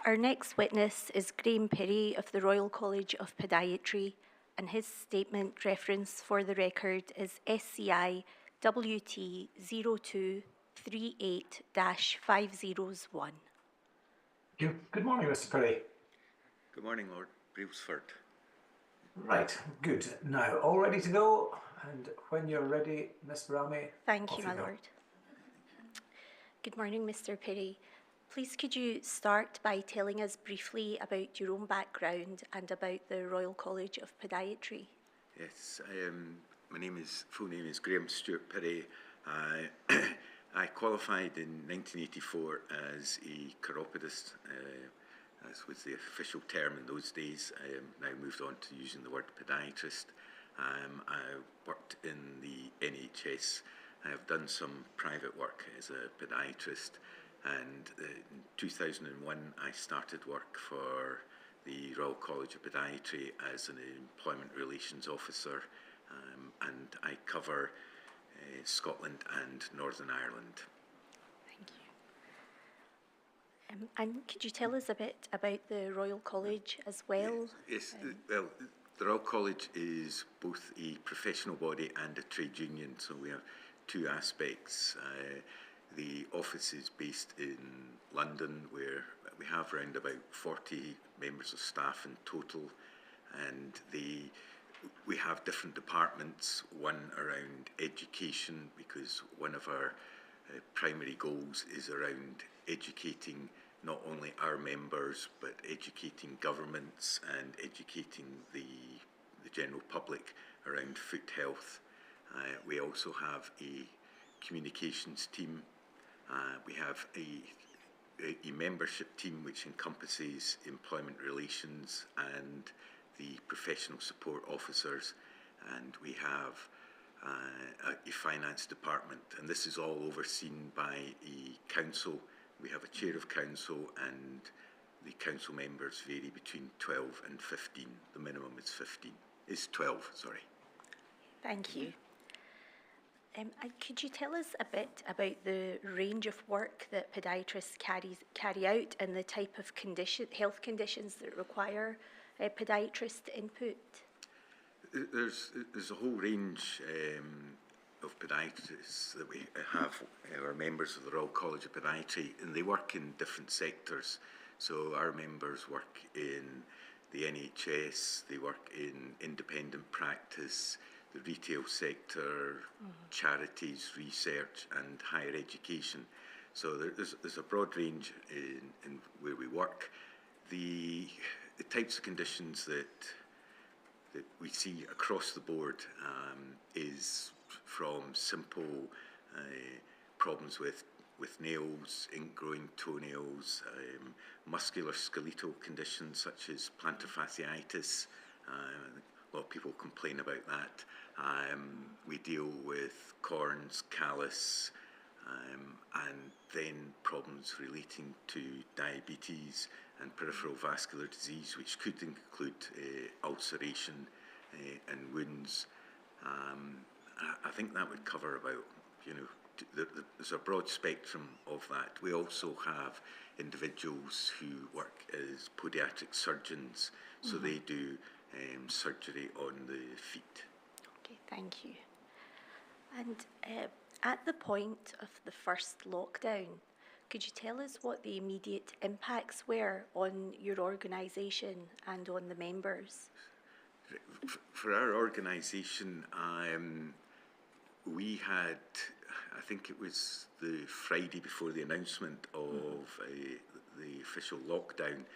Speaker 4: Our next witness is Graham Pirie of the Royal College of Podiatry, and his statement reference for the record is SCI WT 0238-501.
Speaker 1: Good morning, Mr. Pirie.
Speaker 5: Good morning, Lord Brailsford.
Speaker 1: Right, good. Now, all ready to go? And when you're ready, Miss Barami,
Speaker 4: Thank
Speaker 1: off
Speaker 4: you, my
Speaker 1: go.
Speaker 4: lord. Good morning, Mr. Pirie. Please could you start by telling us briefly about your own background and about the Royal College of Podiatry?
Speaker 5: Yes, my full name is Graham Stewart Pirie. I qualified in 1984 as a chiropodist. That was the official term in those days. I now moved on to using the word podiatrist. I worked in the NHS. I have done some private work as a podiatrist, and in 2001 I started work for the Royal College of Podiatry as an employment relations officer, and I cover Scotland and Northern Ireland.
Speaker 4: Thank you. And could you tell us a bit about the Royal College as well?
Speaker 5: Yes, well, the Royal College is both a professional body and a trade union, so we have two aspects. The office is based in London, where we have around about 40 members of staff in total, and we have different departments, one around education, because one of our primary goals is around educating not only our members, but educating governments and educating the general public around foot health. We also have a communications team. We have a membership team which encompasses employment relations and the professional support officers, and we have a finance department, and this is all overseen by a council. We have a chair of council, and the council members vary between 12 and 15. The minimum is 12, sorry.
Speaker 4: Thank you. And could you tell us a bit about the range of work that podiatrists carry out and the type of health conditions that require podiatrist input?
Speaker 5: There's a whole range of podiatrists that we have, our members of the Royal College of Podiatry, and they work in different sectors. So our members work in the NHS, they work in independent practice, the retail sector, charities, research, and higher education. So there's a broad range in where we work. The types of conditions that we see across the board is from simple problems with nails, ink-growing toenails, musculoskeletal conditions such as plantar fasciitis. A lot of people complain about that. We deal with corns, callus, and then problems relating to diabetes and peripheral vascular disease, which could include ulceration and wounds. I think that would cover about, there's a broad spectrum of that. We also have individuals who work as podiatric surgeons, so they do surgery on the feet.
Speaker 4: Okay, thank you. And at the point of the first lockdown, could you tell us what the immediate impacts were on your organisation and on the members?
Speaker 5: For our organisation, we had, I think it was the Friday before the announcement of the official lockdown,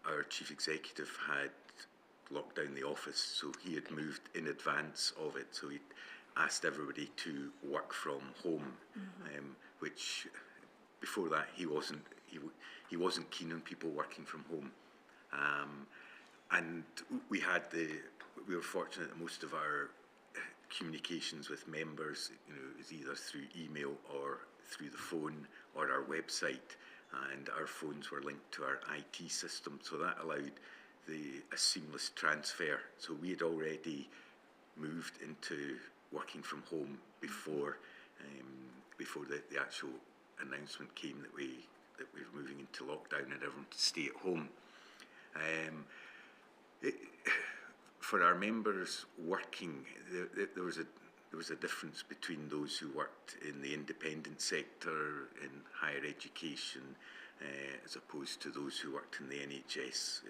Speaker 5: our chief executive had locked down the office, so he had moved in advance of it. So he asked everybody to work from home, which before that he wasn't keen on people working from home. And we were fortunate that most of our communications with members, is either through email or through the phone or our website, and our phones were linked to our IT system, so that allowed a seamless transfer. So we had already moved into working from home before before the actual announcement came that we were moving into lockdown and everyone to stay at home. For our members working, there was a difference between those who worked in the independent sector, in higher education, as opposed to those who worked in the NHS.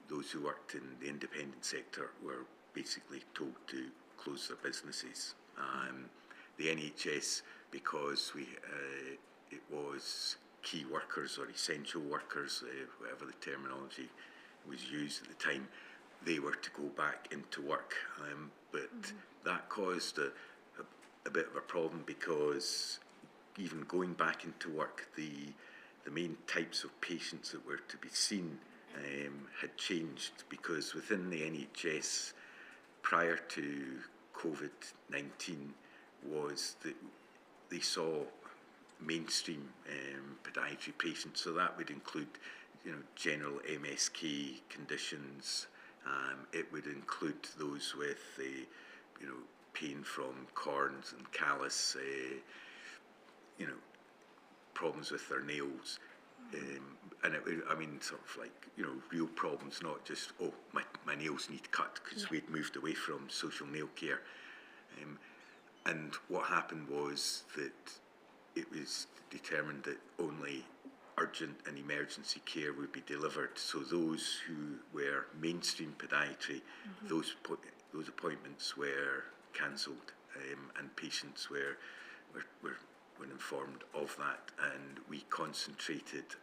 Speaker 5: Those who worked in the independent sector were basically told to close their businesses. The NHS, because it was key workers or essential workers, whatever the terminology was used at the time, they were to go back into work. But that caused a bit of a problem, because even going back into work, the main types of patients that were to be seen had changed, because within the NHS prior to COVID-19 was that they saw mainstream podiatry patients, so that would include, general MSK conditions. It would include those with, pain from corns and callus, problems with their nails. And it would, sort of like, real problems, not just, oh, my nails need cut, because we'd moved away from social nail care. And what happened was that it was determined that only urgent and emergency care would be delivered. So those who were mainstream podiatry, those appointments were cancelled, and patients were informed of that, and we concentrated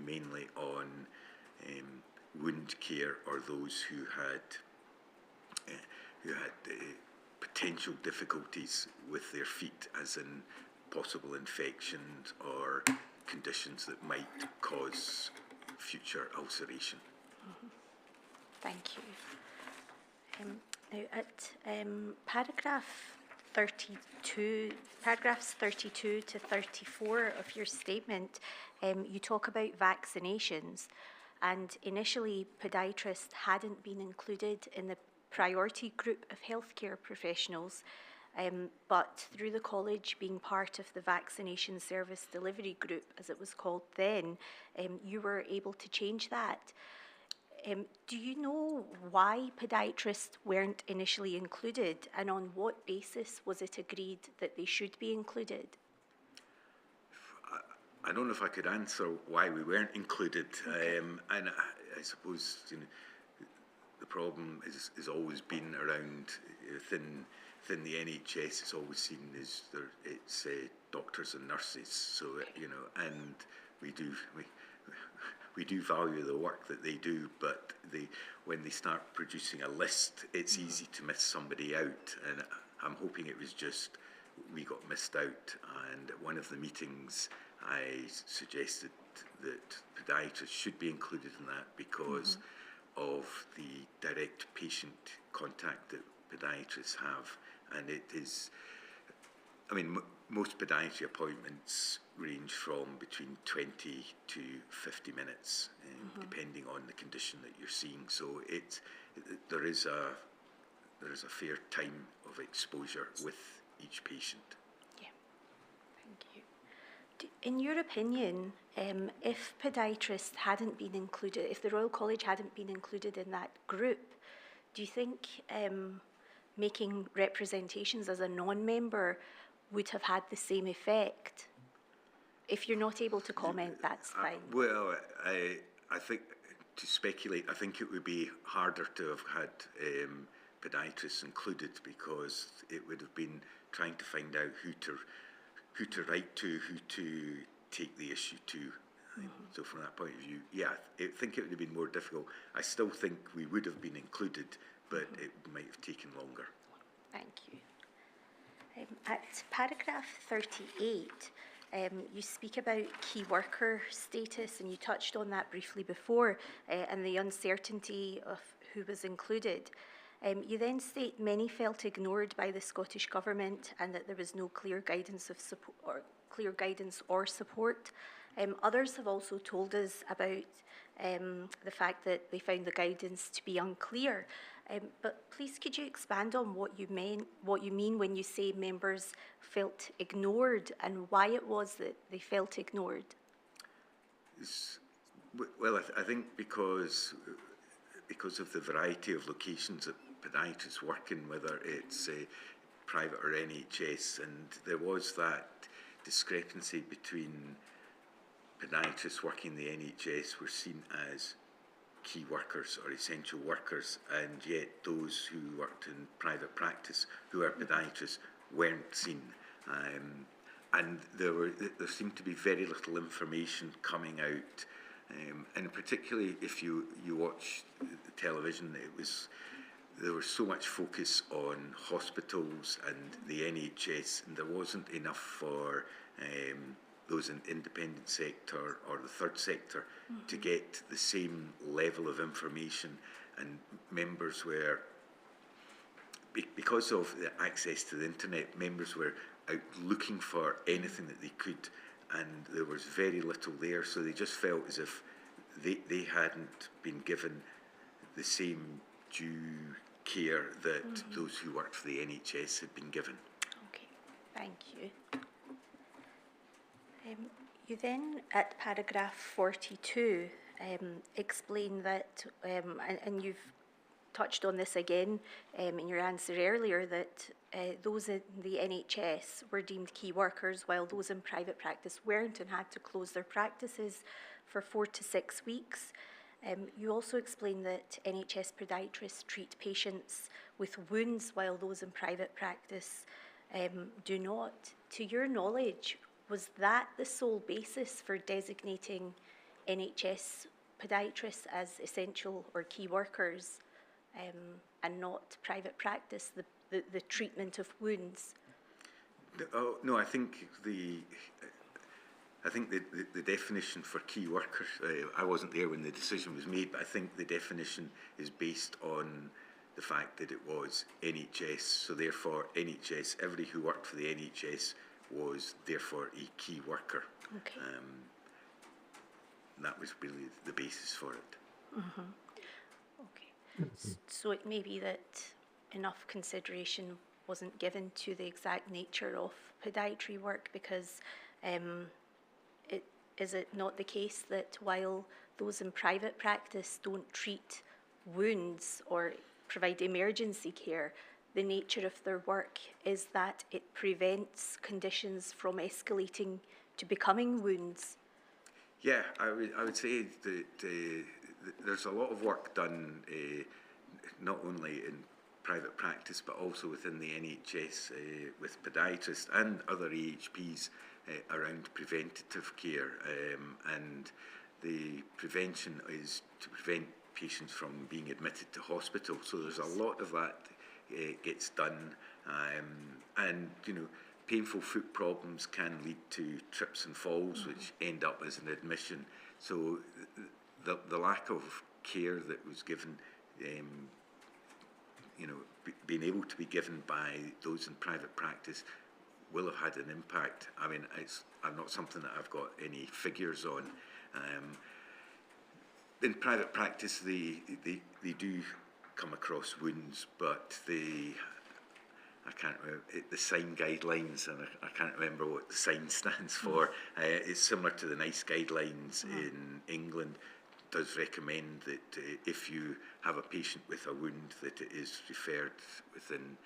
Speaker 5: mainly on wound care, or those who had potential difficulties with their feet, as in possible infections or conditions that might cause future ulceration.
Speaker 4: Thank you. Now at paragraphs 32 to 34 of your statement, you talk about vaccinations, and initially podiatrists hadn't been included in the priority group of healthcare professionals, but through the college being part of the vaccination service delivery group, as it was called then, you were able to change that. Do you know why podiatrists weren't initially included, and on what basis was it agreed that they should be included?
Speaker 5: I don't know if I could answer why we weren't included, and I suppose the problem has always been around within the NHS. It's always seen as it's doctors and nurses. So and we do value the work that they do, but when they start producing a list, it's easy to miss somebody out. And I'm hoping it was just we got missed out. And at one of the meetings, I suggested that podiatrists should be included in that because of the direct patient contact that podiatrists have. And it is, most podiatry appointments range from between 20 to 50 minutes, depending on the condition that you're seeing. So there is a fair time of exposure with each patient.
Speaker 4: Yeah, thank you. In your opinion, if podiatrists hadn't been included, if the Royal College hadn't been included in that group, do you think making representations as a non-member would have had the same effect? If you're not able to comment, that's fine.
Speaker 5: Well, I think, to speculate, I think it would be harder to have had podiatrists included, because it would have been trying to find out who to write to, who to take the issue to. So from that point of view, yeah, I think it would have been more difficult. I still think we would have been included, but it might have taken longer.
Speaker 4: Thank you. At paragraph 38, you speak about key worker status, and you touched on that briefly before, and the uncertainty of who was included. You then state many felt ignored by the Scottish Government, and that there was no clear guidance or support. Others have also told us about the fact that they found the guidance to be unclear. But please, could you expand on what you mean when you say members felt ignored, and why it was that they felt ignored?
Speaker 5: Well, I think because of the variety of locations that podiatrists work in, whether it's private or NHS, and there was that discrepancy between podiatrists working in the NHS were seen as key workers or essential workers, and yet those who worked in private practice who are podiatrists weren't seen. And there seemed to be very little information coming out, and particularly if you watch the television, there was so much focus on hospitals and the NHS, and there wasn't enough for those in the independent sector or the third sector to get the same level of information. And members were, because of the access to the internet, members were out looking for anything that they could, and there was very little there, so they just felt as if they hadn't been given the same due care that those who worked for the NHS had been given.
Speaker 4: Okay, thank you. You then, at paragraph 42, explain that, and you've touched on this again in your answer earlier, that those in the NHS were deemed key workers while those in private practice weren't and had to close their practices for 4 to 6 weeks. You also explain that NHS podiatrists treat patients with wounds while those in private practice do not. To your knowledge, was that the sole basis for designating NHS podiatrists as essential or key workers and not private practice, the treatment of wounds?
Speaker 5: No, I think the definition for key workers, I wasn't there when the decision was made, but I think the definition is based on the fact that it was NHS, so therefore NHS, everybody who worked for the NHS was therefore a key worker.
Speaker 4: Okay.
Speaker 5: That was really the basis for it.
Speaker 4: Okay. So it may be that enough consideration wasn't given to the exact nature of podiatry work, because is it not the case that while those in private practice don't treat wounds or provide emergency care, the nature of their work is that it prevents conditions from escalating to becoming wounds?
Speaker 5: Yeah, I would say that there's a lot of work done, not only in private practice but also within the NHS with podiatrists and other AHPs around preventative care, and the prevention is to prevent patients from being admitted to hospital. So there's a lot of that gets done, and painful foot problems can lead to trips and falls, which end up as an admission. So the lack of care that was given, being able to be given by those in private practice will have had an impact. I mean, it's not something that I've got any figures on. In private practice, they do come across wounds, but I can't remember the sign guidelines, and I can't remember what the sign stands for. It's similar to the NICE guidelines in England. Does recommend that if you have a patient with a wound, that it is referred within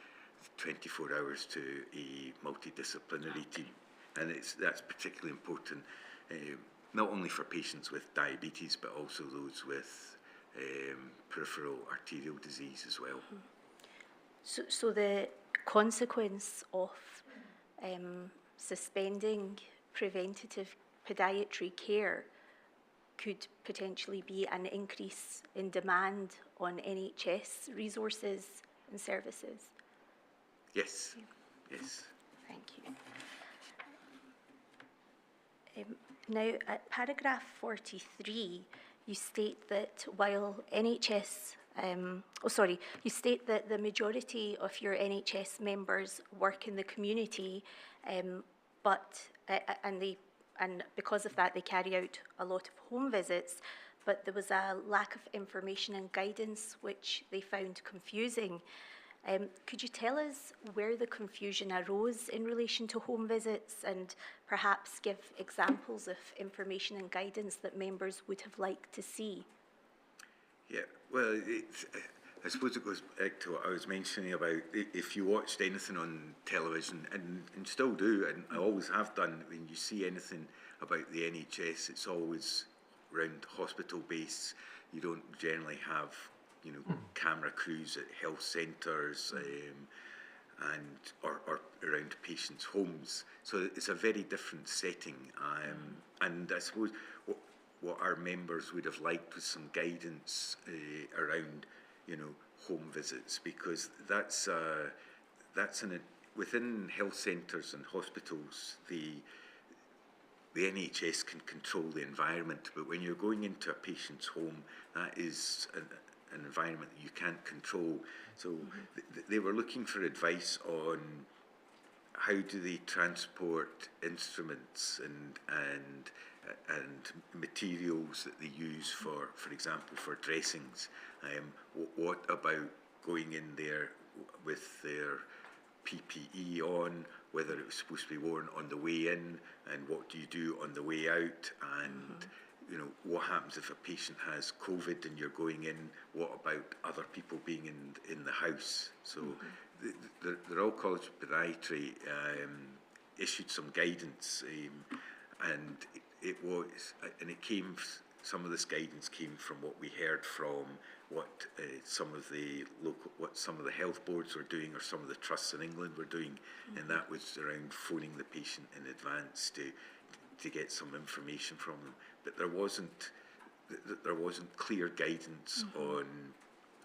Speaker 5: 24 hours to a multidisciplinary team, and that's particularly important, not only for patients with diabetes but also those with peripheral arterial disease as well.
Speaker 4: So the consequence of suspending preventative podiatry care could potentially be an increase in demand on NHS resources and services?
Speaker 5: Yes, yes.
Speaker 4: Thank you. Now, at paragraph 43, you state that while NHS, you state that the majority of your NHS members work in the community, and they and because of that, they carry out a lot of home visits, but there was a lack of information and guidance which they found confusing. Could you tell us where the confusion arose in relation to home visits, and perhaps give examples of information and guidance that members would have liked to see?
Speaker 5: Yeah, well, I suppose it goes back to what I was mentioning about if you watched anything on television, and still do, and I always have done, when you see anything about the NHS, it's always around hospital base. You don't generally have, you know, camera crews at health centres or around patients' homes. So it's a very different setting. And I suppose what our members would have liked was some guidance around, you know, home visits, because that's within health centres and hospitals, the NHS can control the environment, but when you're going into a patient's home, that is an environment that you can't control. So they were looking for advice on how do they transport instruments and materials that they use for example, for dressings. What about going in there with their PPE on, whether it was supposed to be worn on the way in, and what do you do on the way out, and you know, what happens if a patient has COVID and you're going in, what about other people being in the house? So the Royal College of Podiatry issued some guidance, and some of this guidance came from what we heard from what some of the health boards were doing, or some of the trusts in England were doing, and that was around phoning the patient in advance to get some information from them. But there wasn't clear guidance on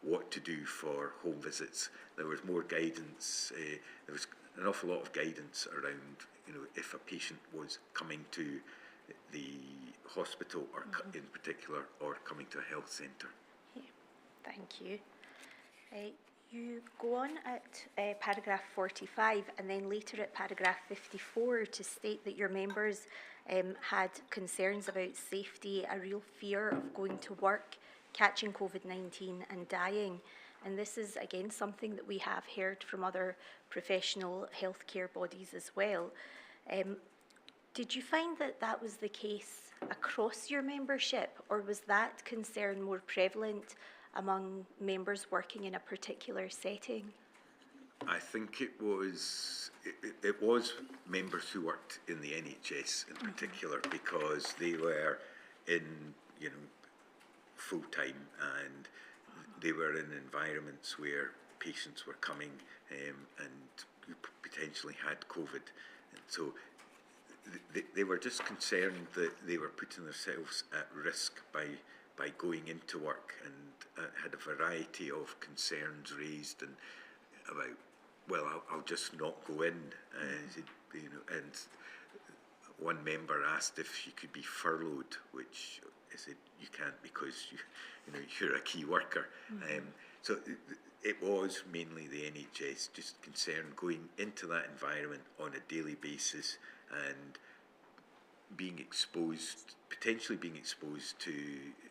Speaker 5: what to do for home visits. There was more guidance. There was an awful lot of guidance around, you know, if a patient was coming to the hospital, or in particular, or coming to a health centre.
Speaker 4: Yeah, thank you. You go on at paragraph 45 and then later at paragraph 54 to state that your members had concerns about safety, a real fear of going to work, catching COVID-19 and dying. And this is again something that we have heard from other professional healthcare bodies as well. Did you find that that was the case across your membership, or was that concern more prevalent among members working in a particular setting?
Speaker 5: I think it was members who worked in the NHS in particular, because they were in, you know, full time, and they were in environments where patients were coming and potentially had COVID, and so they were just concerned that they were putting themselves at risk by going into work, and had a variety of concerns raised, and about, well, I'll just not go in, you know, and one member asked if she could be furloughed, which I said you can't, because you know, you're a key worker. So it was mainly the NHS just concerned going into that environment on a daily basis and potentially being exposed to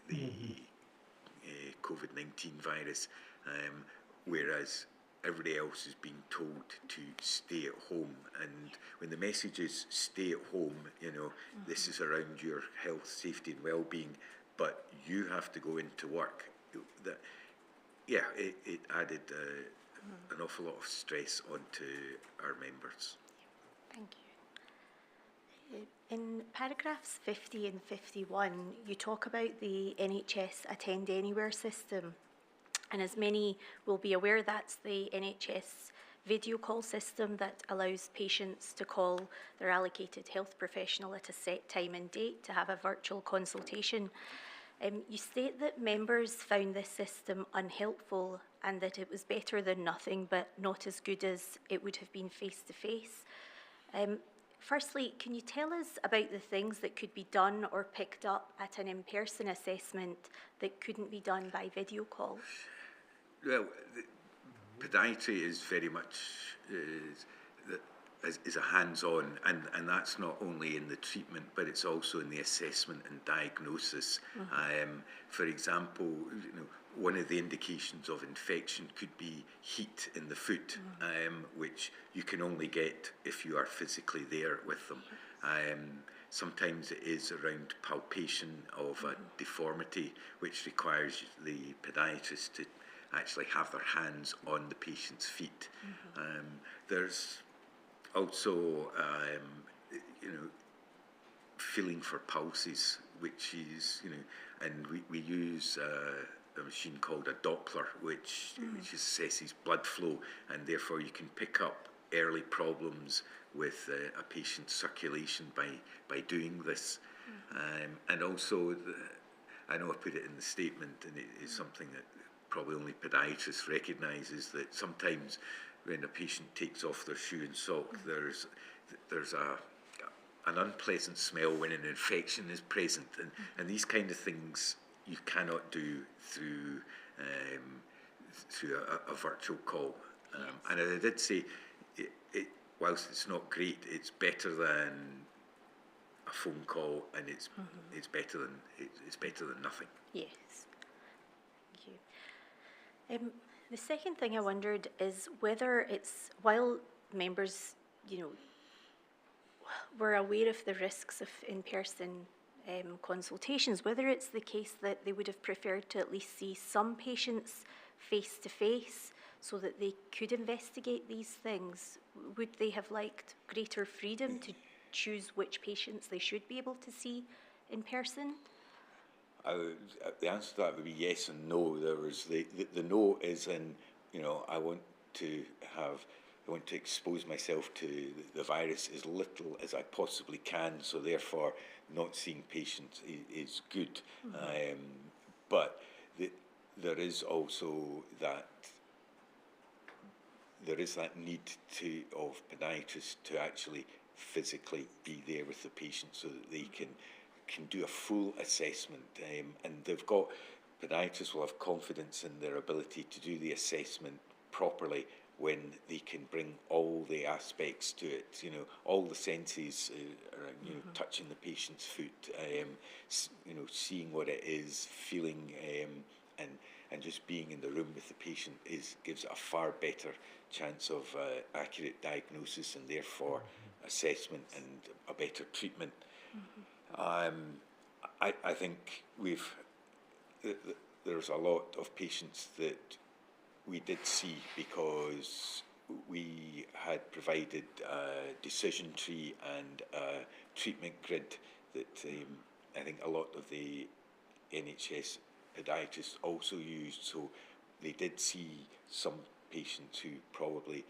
Speaker 5: the COVID-19 virus, whereas everybody else is being told to stay at home. And when the message is stay at home, you know, this is around your health, safety and well-being, but you have to go into work. It added an awful lot of stress onto our members.
Speaker 4: Thank you. In paragraphs 50 and 51, you talk about the NHS Attend Anywhere system. And as many will be aware, that's the NHS video call system that allows patients to call their allocated health professional at a set time and date to have a virtual consultation. You state that members found this system unhelpful and that it was better than nothing, but not as good as it would have been face-to-face. Firstly, can you tell us about the things that could be done or picked up at an in-person assessment that couldn't be done by video call? Well,
Speaker 5: podiatry is very much is a hands-on, and that's not only in the treatment, but it's also in the assessment and diagnosis. For example, one of the indications of infection could be heat in the foot, which you can only get if you are physically there with them. Sometimes it is around palpation of a deformity, which requires the podiatrist to actually have their hands on the patient's feet. There's also, feeling for pulses, which is, and we use a machine called a Doppler, which assesses blood flow, and therefore you can pick up early problems with a patient's circulation by doing this. And also, I know I put it in the statement, and it is something that probably only podiatrists recognise, that sometimes when a patient takes off their shoe and sock, there's an unpleasant smell when an infection is present, and these kind of things you cannot do through a virtual call. And I did say, whilst it's not great, it's better than a phone call, and it's better than nothing.
Speaker 4: Yes. Thank you. The second thing I wondered is whether it's, while members, were aware of the risks of in-person consultations, whether it's the case that they would have preferred to at least see some patients face to face so that they could investigate these things. Would they have liked greater freedom to choose which patients they should be able to see in person?
Speaker 5: The answer to that would be yes and no. There was the no is in, I want to expose myself to the virus as little as I possibly can, so therefore not seeing patients is good. But there is also that need of podiatrists to actually physically be there with the patient so that they can do a full assessment, and podiatrists will have confidence in their ability to do the assessment properly when they can bring all the aspects to it, all the senses around, touching the patient's foot, seeing what it is, feeling, and just being in the room with the patient gives it a far better chance of accurate diagnosis and therefore assessment and a better treatment. I think there's a lot of patients that we did see because we had provided a decision tree and a treatment grid that I think a lot of the NHS podiatrists also used. So they did see some patients who probably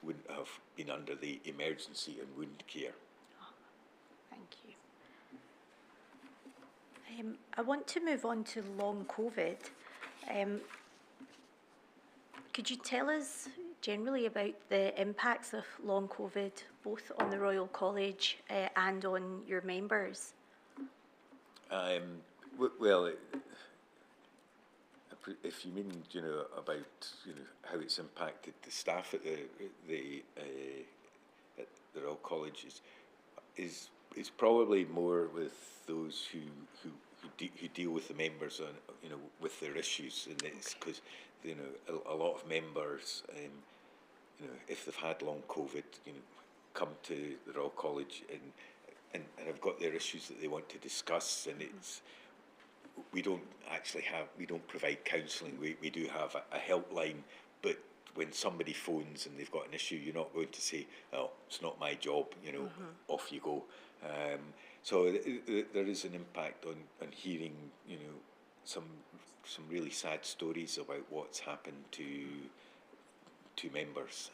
Speaker 5: wouldn't have been under the emergency and wound care.
Speaker 4: Thank you. I want to move on to long COVID. Could you tell us generally about the impacts of long COVID, both on the Royal College and on your members?
Speaker 5: Well, if you mean, about, how it's impacted the staff at the Royal College, is probably more with those who deal with the members on, with their issues, and it's because, a lot of members, if they've had long COVID, come to the Royal College and have got their issues that they want to discuss, and we don't provide counselling. We do have a helpline, but when somebody phones and they've got an issue, you're not going to say, "Oh, it's not my job," off you go. So there is an impact on hearing, some really sad stories about what's happened to members.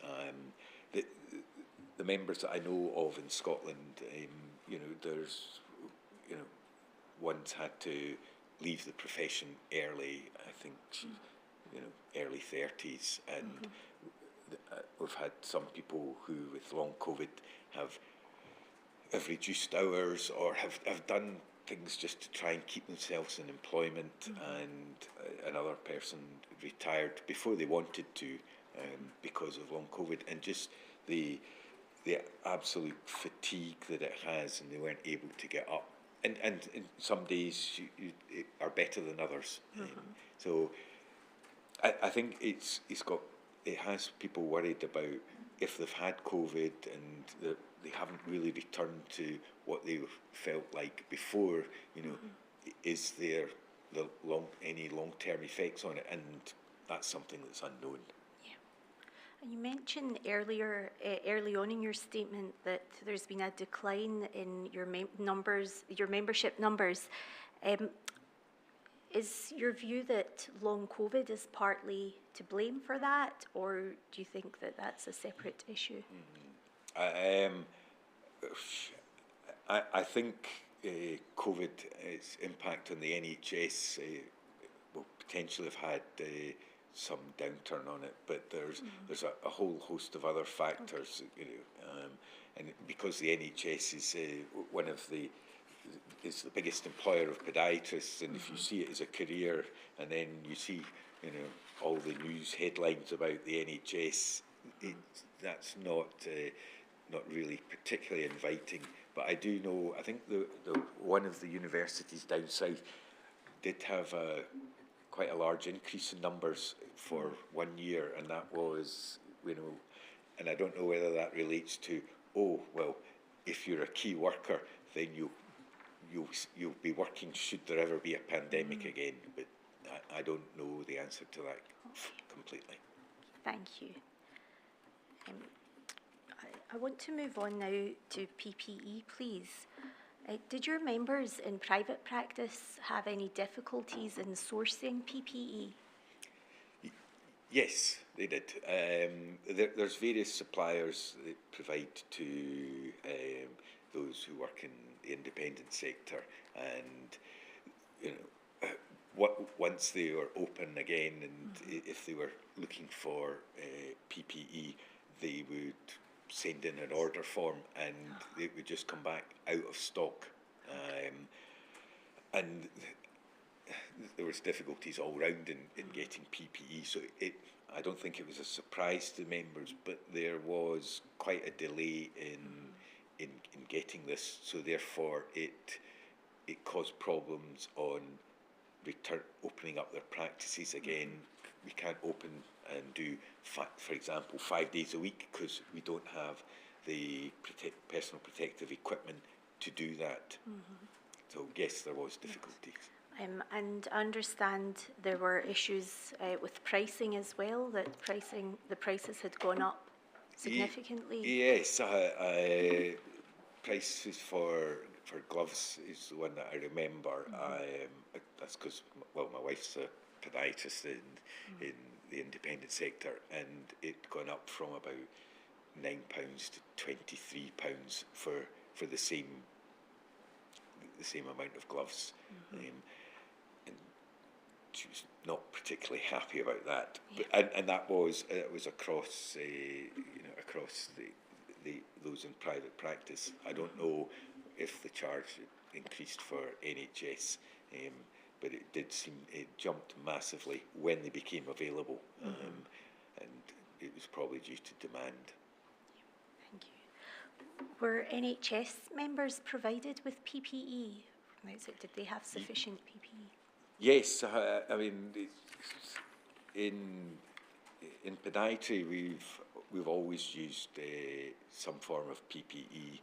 Speaker 5: The members that I know of in Scotland, there's, one's had to leave the profession early. I think she's, early 30s, and we've had some people who, with long COVID, have reduced hours or have done things just to try and keep themselves in employment, and another person retired before they wanted to, because of long COVID, and just the absolute fatigue that it has, and they weren't able to get up. And some days you are better than others. So I think it has people worried about if they've had COVID and they haven't really returned to what they felt like before. You know, is there any long-term effects on it? And that's something that's unknown.
Speaker 4: And you mentioned earlier, early on in your statement, that there's been a decline in your membership numbers. Is your view that long COVID is partly to blame for that, or do you think that that's a separate issue?
Speaker 5: I think COVID's impact on the NHS will potentially have had some downturn on it, but there's a whole host of other factors, you know, and because the NHS is is the biggest employer of podiatrists, and if you see it as a career, and then you see, you know, all the news headlines about the NHS, that's not really particularly inviting. But I do know, I think the one of the universities down south did have quite a large increase in numbers for 1 year, and that was, you know, and I don't know whether that relates to, oh, well, if you're a key worker, then you'll be working should there ever be a pandemic again, but I don't know the answer to that completely.
Speaker 4: Thank you. I want to move on now to PPE, please. Did your members in private practice have any difficulties in sourcing PPE?
Speaker 5: Yes, they did. There's various suppliers that provide to those who work in the independent sector, and you know, once they were open again, and if they were looking for PPE, they would send in an order form, and it would just come back out of stock. And there was difficulties all round in getting PPE, so I don't think it was a surprise to members, but there was quite a delay in getting this, so therefore it caused problems on opening up their practices again. We can't open and do, for example, 5 days a week because we don't have the personal protective equipment to do that. So yes, there was difficulties.
Speaker 4: And I understand there were issues with pricing as well, that the prices had gone up significantly.
Speaker 5: Yes, prices for gloves is the one that I remember. That's because, well, my wife's a podiatrist in the independent sector, and it gone up from about £9 to £23 for the same amount of gloves. And she was not particularly happy about that. Yeah. But, and that was across across those in private practice. I don't know if the charge increased for NHS, but it did seem it jumped massively when they became available, and it was probably due to demand.
Speaker 4: Thank you. Were NHS members provided with PPE? Did they have sufficient PPE?
Speaker 5: Yes, I mean, in podiatry we've always used some form of PPE.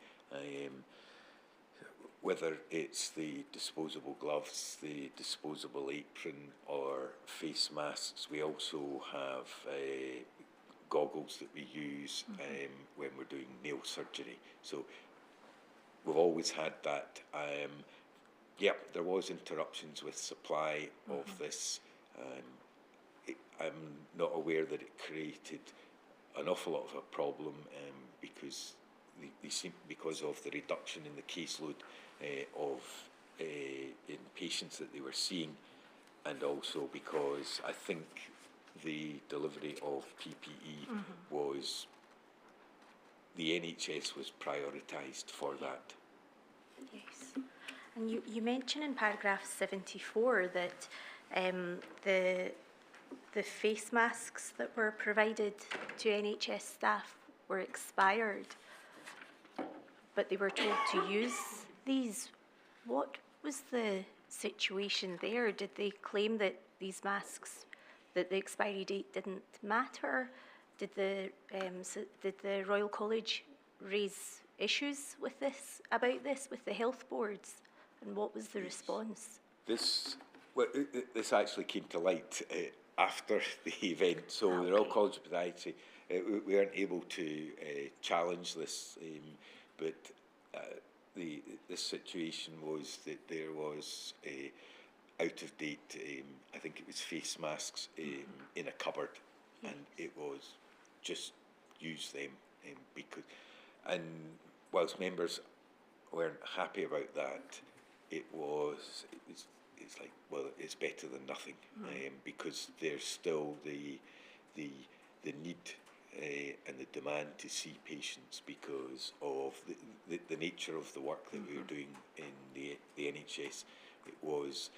Speaker 5: Whether it's the disposable gloves, the disposable apron, or face masks. We also have goggles that we use when we're doing nail surgery. So we've always had that. There was interruptions with supply of this. I'm not aware that it created an awful lot of a problem because of the reduction in the caseload in patients that they were seeing, and also because I think the delivery of PPE was, the NHS was prioritised for that.
Speaker 4: Yes, and you mentioned in paragraph 74 that the face masks that were provided to NHS staff were expired, but they were told to use these. What was the situation there? Did they claim that these masks, that the expiry date didn't matter? Did the Royal College raise issues with this, about this, with the health boards? And what was the response?
Speaker 5: This actually came to light after the event. So the Royal College of Podiatry, we weren't able to challenge this, but this situation was that there was out of date, I think it was face masks in a cupboard, and it was just use them because, and whilst members weren't happy about that, it's like, well, it's better than nothing, because there's still the need and the demand to see patients because of the nature of the work that we were doing in the NHS. It was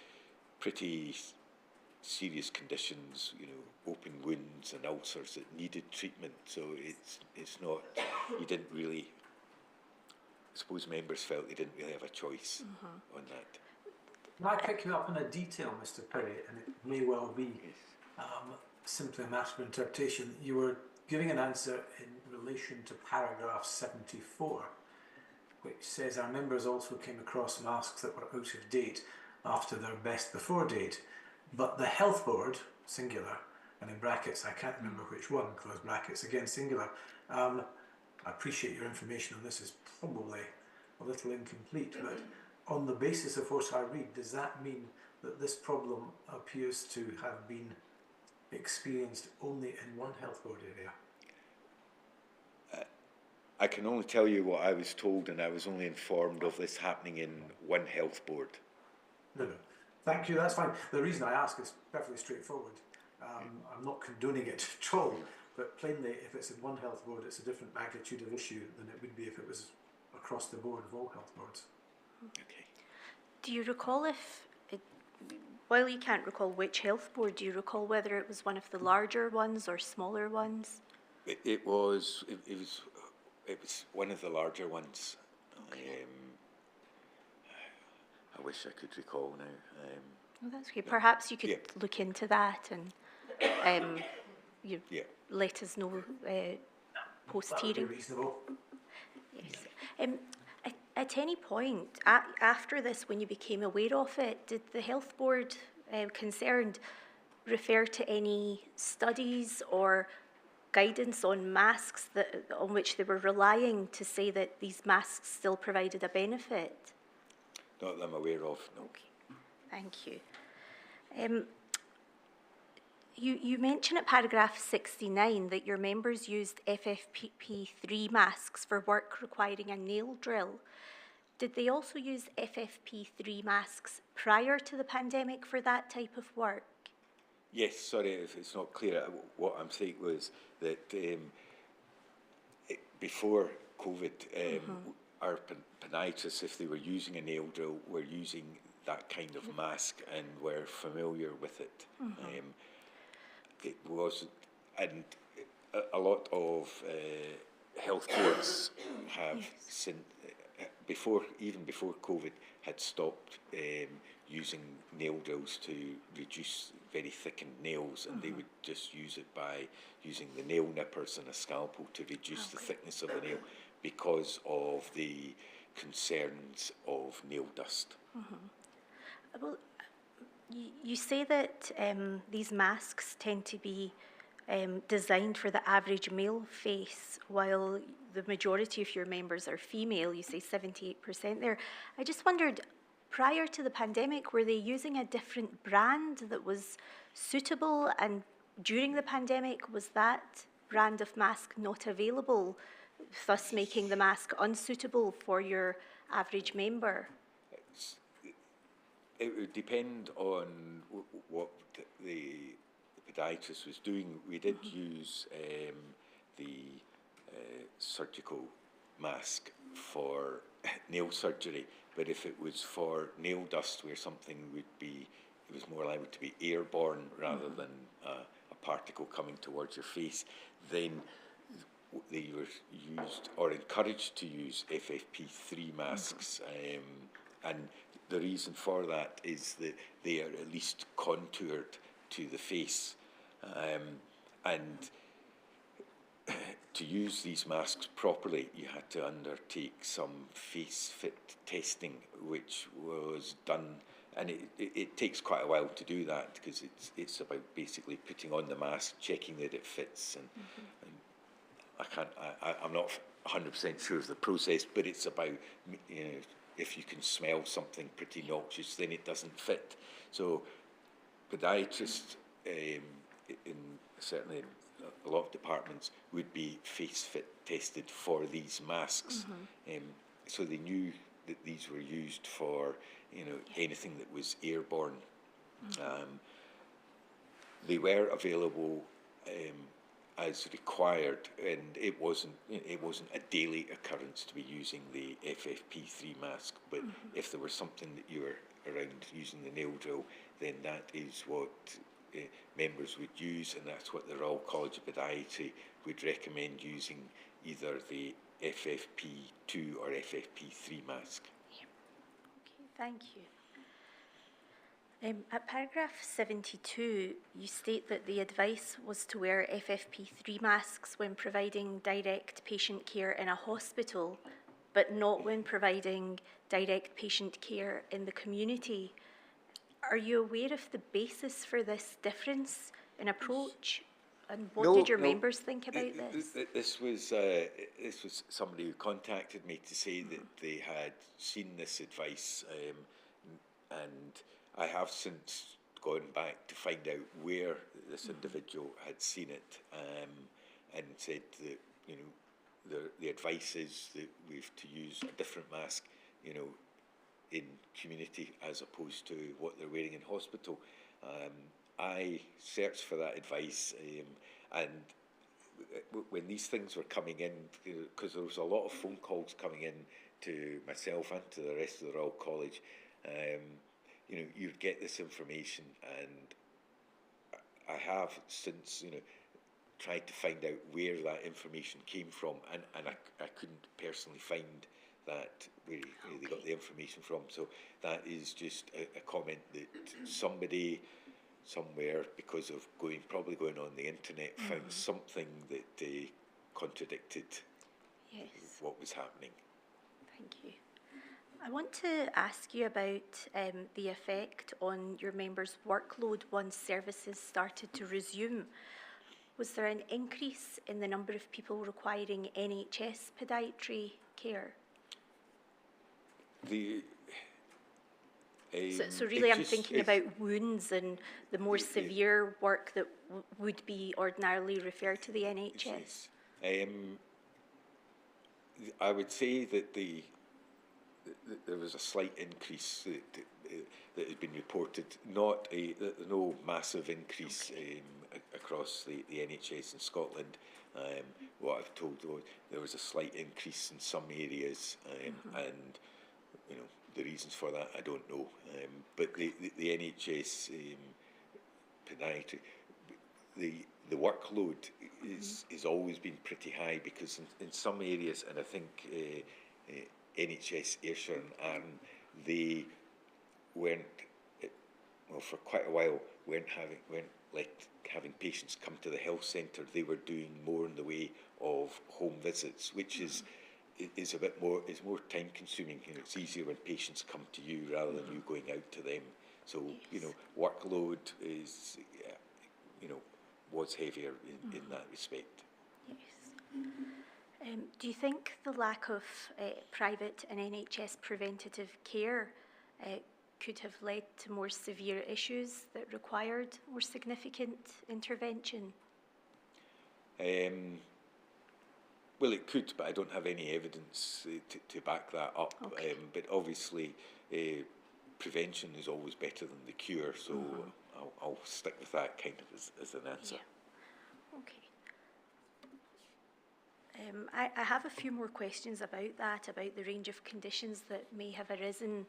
Speaker 5: pretty serious conditions, you know, open wounds and ulcers that needed treatment. So it's not, you didn't really, I suppose members felt they didn't really have a choice on that.
Speaker 1: Can I pick you up on a detail, Mr. Pirie, and it may well be simply a matter of interpretation. You were giving an answer in relation to paragraph 74, which says our members also came across masks that were out of date after their best before date, but the health board, singular, and in brackets, I can't remember which one, close brackets, again singular. I appreciate your information on this is probably a little incomplete, but on the basis of what I read, does that mean that this problem appears to have been experienced only in one health board area?
Speaker 5: I can only tell you what I was told, and I was only informed of this happening in one health board.
Speaker 1: No. Thank you, that's fine. The reason I ask is perfectly straightforward. I'm not condoning it at all, but plainly, if it's in one health board, it's a different magnitude of issue than it would be if it was across the board of all health boards.
Speaker 5: Okay.
Speaker 4: Do you recall while you can't recall which health board, do you recall whether it was one of the larger ones or smaller ones?
Speaker 5: It was one of the larger ones.
Speaker 4: Okay.
Speaker 5: I wish I could recall now.
Speaker 4: Well, that's great. Perhaps you could look into that and let us know post-hearing.
Speaker 1: That would be reasonable.
Speaker 4: Yes. At any point after this, when you became aware of it, did the health board concerned refer to any studies or guidance on masks on which they were relying to say that these masks still provided a benefit?
Speaker 5: Not that I'm aware of, no.
Speaker 4: Okay, thank you. You mention at paragraph 69 that your members used FFP3 masks for work requiring a nail drill. Did they also use FFP3 masks prior to the pandemic for that type of work?
Speaker 5: Yes, sorry if it's not clear. What I'm saying was that before COVID, our podiatrists, if they were using a nail drill, were using that kind of mask and were familiar with it. It was, and a lot of health boards have since, even before COVID, had stopped using nail drills to reduce very thickened nails, and they would just use it by using the nail nippers and a scalpel to reduce the thickness of the nail because of the concerns of nail dust.
Speaker 4: Well, you say that these masks tend to be designed for the average male face, while the majority of your members are female. You say 78% there. I just wondered, prior to the pandemic, were they using a different brand that was suitable? And during the pandemic, was that brand of mask not available, thus making the mask unsuitable for your average member?
Speaker 5: It would depend on what the podiatrist was doing. We did use the surgical mask for nail surgery, but if it was for nail dust where something would be, it was more likely to be airborne rather than a particle coming towards your face, then they were used or encouraged to use FFP3 masks, and the reason for that is that they are at least contoured to the face, and to use these masks properly, you had to undertake some face fit testing, which was done, and it takes quite a while to do that, because it's about basically putting on the mask, checking that it fits, and I'm not 100% sure of the process, but it's about, you know, if you can smell something pretty noxious, then it doesn't fit. So podiatrists, certainly in a lot of departments, would be face fit tested for these masks. So they knew that these were used for, you know, anything that was airborne. They were available as required, and it wasn't a daily occurrence to be using the FFP3 mask, but if there was something that you were around using the nail drill, then that is what members would use, and that's what the Royal College of Podiatry would recommend using, either the FFP2 or FFP3 mask.
Speaker 4: Okay, thank you. At paragraph 72, you state that the advice was to wear FFP3 masks when providing direct patient care in a hospital, but not when providing direct patient care in the community. Are you aware of the basis for this difference in approach? And what did your members think about this?
Speaker 5: This was somebody who contacted me to say that they had seen this advice, and I have since gone back to find out where this individual had seen it, and said that, you know, the advice is that we've to use a different mask, you know, in community as opposed to what they're wearing in hospital. I searched for that advice, and when these things were coming in, because there was a lot of phone calls coming in to myself and to the rest of the Royal College, you know, you'd get this information, and I have since, you know, tried to find out where that information came from, and I couldn't personally find that where they got the information from. So that is just a comment that somebody somewhere, because of probably going on the internet, found something that contradicted what was happening.
Speaker 4: Thank you. I want to ask you about the effect on your members' workload once services started to resume. Was there an increase in the number of people requiring NHS podiatry care? So really I'm thinking about wounds and the more severe work that would be ordinarily referred to the NHS.
Speaker 5: I would say that there was a slight increase that has been reported, no massive increase across the NHS in Scotland. What I've told, there was a slight increase in some areas, and, you know, the reasons for that I don't know. But the NHS podiatry, the workload is always been pretty high, because in some areas, and I think NHS Ayrshire and Arran, they weren't, well, for quite a while, weren't having patients come to the health centre. They were doing more in the way of home visits, which is a bit more, is more time consuming. You know, it's easier when patients come to you rather than you going out to them. So, you know, workload is, you know, was heavier in that respect.
Speaker 4: Yes. Do you think the lack of private and NHS preventative care could have led to more severe issues that required more significant intervention?
Speaker 5: Well, it could, but I don't have any evidence to back that up.
Speaker 4: Okay.
Speaker 5: But obviously, prevention is always better than the cure, so I'll stick with that kind of as an answer.
Speaker 4: Yeah. Okay. I have a few more questions about that, about the range of conditions that may have arisen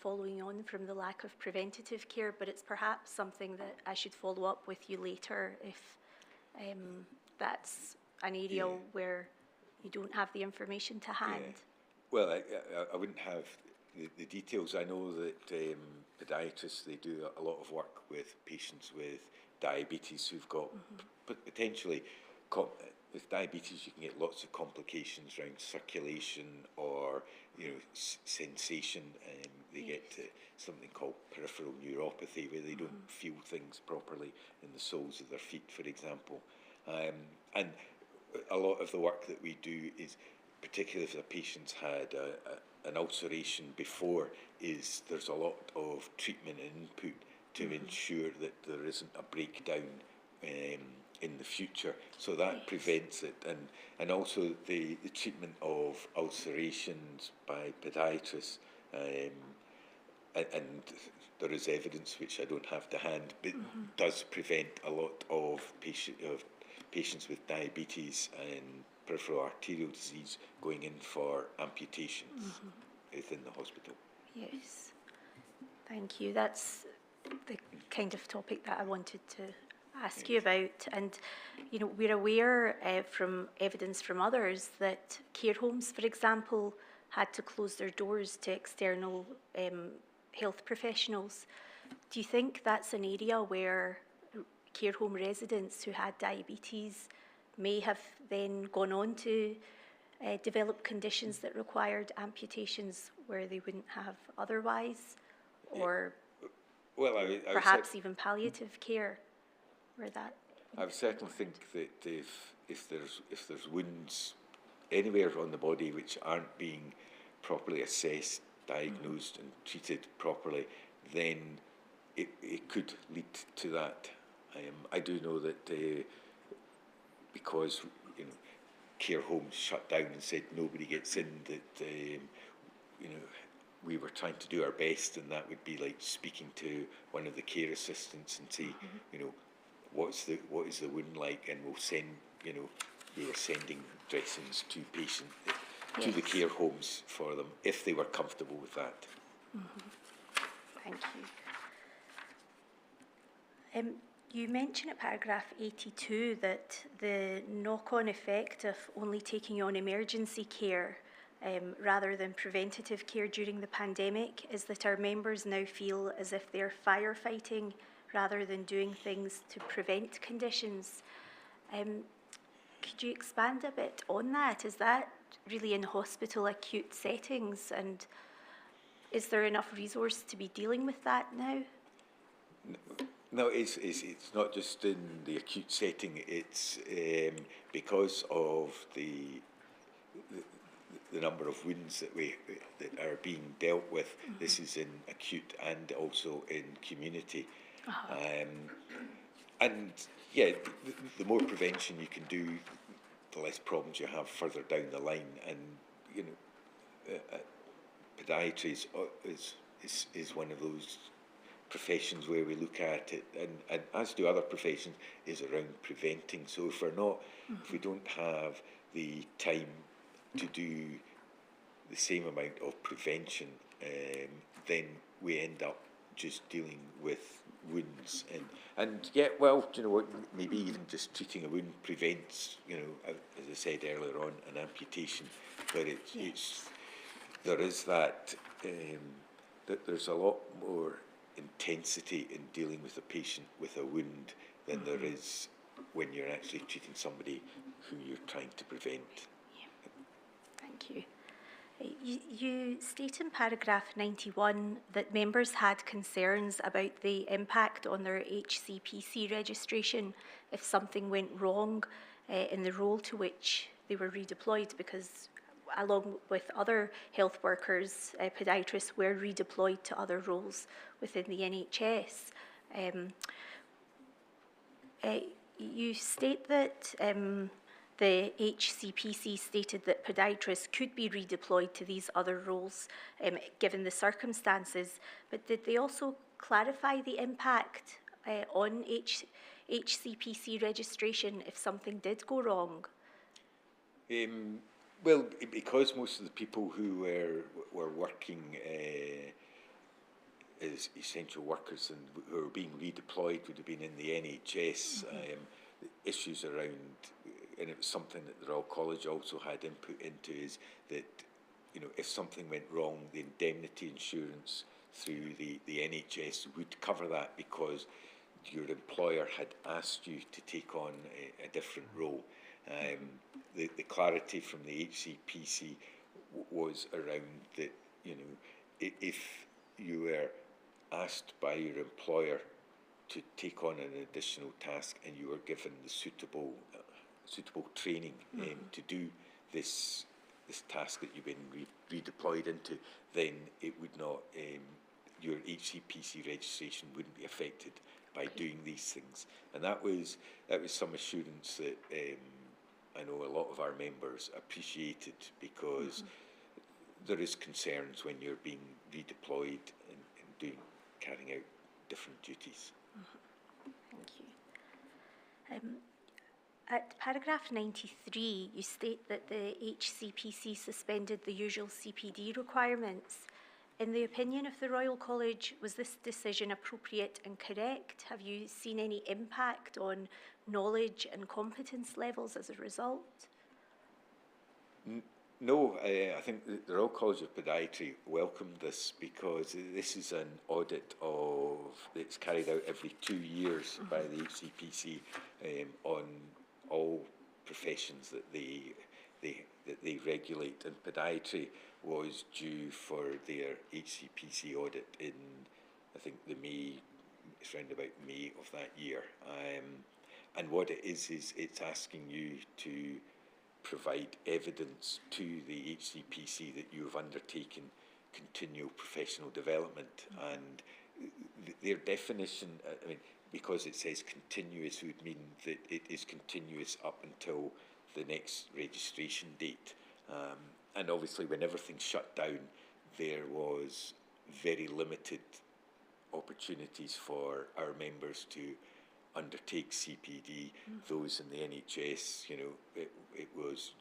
Speaker 4: following on from the lack of preventative care, but it's perhaps something that I should follow up with you later if that's an area
Speaker 5: Yeah.
Speaker 4: where you don't have the information to hand?
Speaker 5: Well, I wouldn't have the details. I know that podiatrists, they do a lot of work with patients with diabetes who've got potentially, with diabetes you can get lots of complications around circulation or, you know, sensation. They get something called peripheral neuropathy, where they don't feel things properly in the soles of their feet, for example. And a lot of the work that we do is, particularly if the patient's had an ulceration before, is there's a lot of treatment and input to ensure that there isn't a breakdown in the future, so that prevents it. And also the treatment of ulcerations by podiatrists, and there is evidence, which I don't have to hand, but does prevent a lot of patients with diabetes and peripheral arterial disease going in for amputations within the hospital.
Speaker 4: Yes, thank you. That's the kind of topic that I wanted to ask you about. And, you know, we're aware from evidence from others that care homes, for example, had to close their doors to external health professionals. Do you think that's an area where care home residents who had diabetes may have then gone on to develop conditions that required amputations where they wouldn't have otherwise? Or
Speaker 5: well, I
Speaker 4: perhaps even palliative care where that...
Speaker 5: I would certainly think that if there's wounds anywhere on the body which aren't being properly assessed, diagnosed and treated properly, then it could lead to that. I do know that because, you know, care homes shut down and said nobody gets in, that you know, we were trying to do our best, and that would be like speaking to one of the care assistants and say, you know, what is the wound like, and we'll send, you know, we were sending dressings to to the care homes for them if they were comfortable with that.
Speaker 4: Thank you. You mention at paragraph 82 that the knock-on effect of only taking on emergency care rather than preventative care during the pandemic is that our members now feel as if they're firefighting rather than doing things to prevent conditions. Could you expand a bit on that? Is that really in hospital acute settings, and is there enough resource to be dealing with that now?
Speaker 5: No, it's not just in the acute setting. It's because of the number of wounds that are being dealt with. This is in acute and also in community. And yeah, the more prevention you can do, the less problems you have further down the line. And you know, podiatry is one of those professions where we look at it, and as do other professions, is around preventing. So if we don't have the time to do the same amount of prevention, then we end up just dealing with wounds. And yeah, well, you know what, maybe even just treating a wound prevents, you know, as I said earlier on, an amputation. But there is that there's a lot more intensity in dealing with a patient with a wound than there is when you're actually treating somebody who you're trying to prevent.
Speaker 4: Thank you. You state in paragraph 91 that members had concerns about the impact on their HCPC registration if something went wrong in the role to which they were redeployed, because along with other health workers, podiatrists were redeployed to other roles within the NHS. You state that the HCPC stated that podiatrists could be redeployed to these other roles given the circumstances, but did they also clarify the impact on HCPC registration if something did go wrong?
Speaker 5: Well, because most of the people who were working as essential workers and who were being redeployed would have been in the NHS, issues around and it was something that the Royal College also had input into, is that, you know, if something went wrong, the indemnity insurance through the NHS would cover that because your employer had asked you to take on a different role. The clarity from the HCPC was around that, you know, if you were asked by your employer to take on an additional task and you were given the suitable training to do this task that you've been redeployed into, then it would not, your HCPC registration wouldn't be affected by doing these things. And that was some assurance that I know a lot of our members appreciated, because there is concerns when you're being redeployed and carrying out different duties.
Speaker 4: Thank you. At paragraph 93, you state that the HCPC suspended the usual CPD requirements. In the opinion of the Royal College, was this decision appropriate and correct? Have you seen any impact on knowledge and competence levels as a result?
Speaker 5: No, I think the Royal College of Podiatry welcomed this, because this is an audit that's carried out every 2 years by the HCPC on all professions that they regulate, and podiatry was due for their HCPC audit in, I think, it's around about May of that year. And what it is it's asking you to provide evidence to the HCPC that you have undertaken continual professional development. And their definition, I mean, because it says continuous, would mean that it is continuous up until the next registration date. And obviously when everything shut down, there was very limited opportunities for our members to undertake CPD. Those in the NHS, you know, it was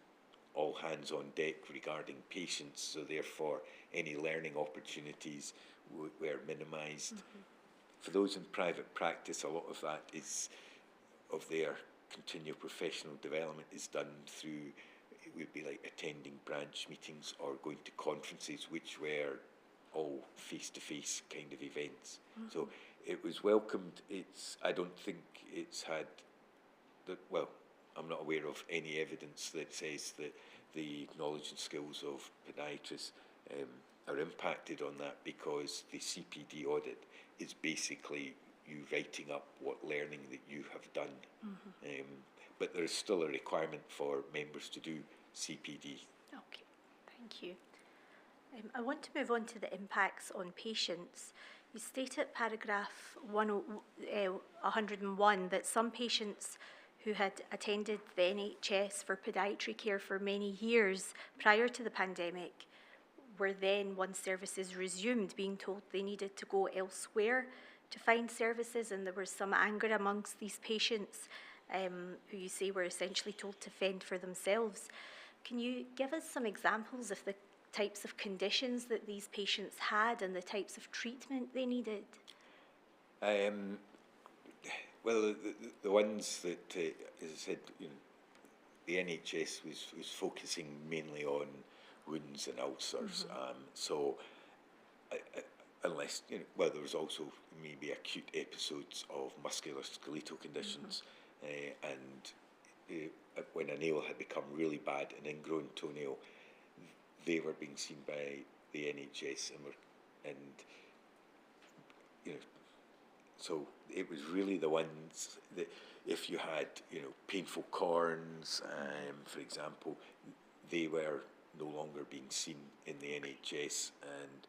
Speaker 5: all hands on deck regarding patients, so therefore any learning opportunities were minimised. For those in private practice, a lot of that of their continual professional development is done through, it would be like attending branch meetings or going to conferences, which were all face-to-face kind of events. So it was welcomed. I don't think it's had, well, I'm not aware of any evidence that says that the knowledge and skills of podiatrists are impacted on that, because the CPD audit is basically you writing up what learning that you have done. But there is still a requirement for members to do CPD.
Speaker 4: Okay, thank you. I want to move on to the impacts on patients. You state at paragraph 101 that some patients who had attended the NHS for podiatry care for many years prior to the pandemic were then, once services resumed, being told they needed to go elsewhere to find services, and there was some anger amongst these patients who you say were essentially told to fend for themselves. Can you give us some examples of the types of conditions that these patients had and the types of treatment they needed?
Speaker 5: Well, the ones that, as I said, you know, the NHS was focusing mainly on wounds and ulcers. So unless, you know, well, there was also maybe acute episodes of musculoskeletal conditions, and when a nail had become really bad, an ingrown toenail, they were being seen by the NHS, and you know, so it was really the ones that, if you had, you know, painful corns, for example, they were no longer being seen in the NHS and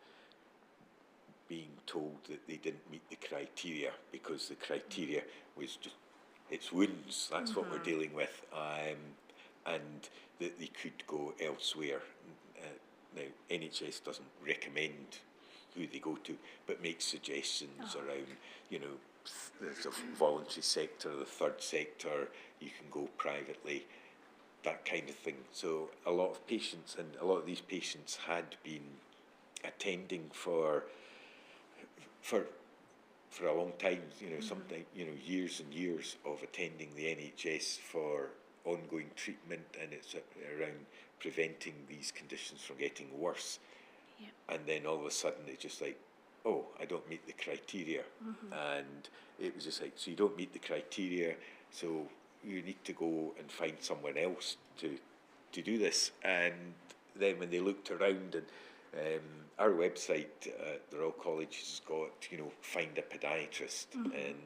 Speaker 5: being told that they didn't meet the criteria, because the criteria was just, it's wounds, that's what we're dealing with, and that they could go elsewhere. Now, NHS doesn't recommend who they go to, but makes suggestions around, you know, there's a voluntary sector, the third sector, you can go privately, that kind of thing. So a lot of patients, and a lot of these patients had been attending for a long time, you know, sometimes, you know, years and years of attending the NHS for ongoing treatment, and it's around preventing these conditions from getting worse. Yeah. And then all of a sudden it's just like, oh, I don't meet the criteria. And it was just like, so you don't meet the criteria, so you need to go and find someone else to do this. And then when they looked around, and our website at the Royal College has got, find a podiatrist. And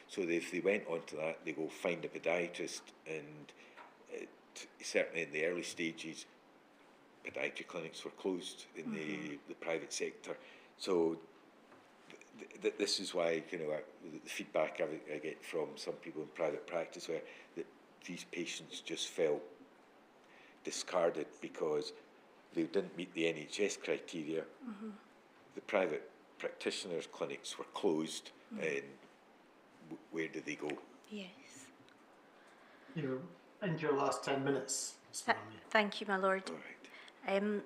Speaker 5: so if they went onto that, they go find a podiatrist, and certainly in the early stages, podiatry clinics were closed in the private sector. So this is why, the feedback I get from some people in private practice, where these patients just felt discarded because they didn't meet the NHS criteria. The private practitioners' clinics were closed, and where did they go?
Speaker 4: Yes.
Speaker 1: You're into your last 10 minutes, Mr. Manley.
Speaker 4: Thank you, my lord.
Speaker 5: All right.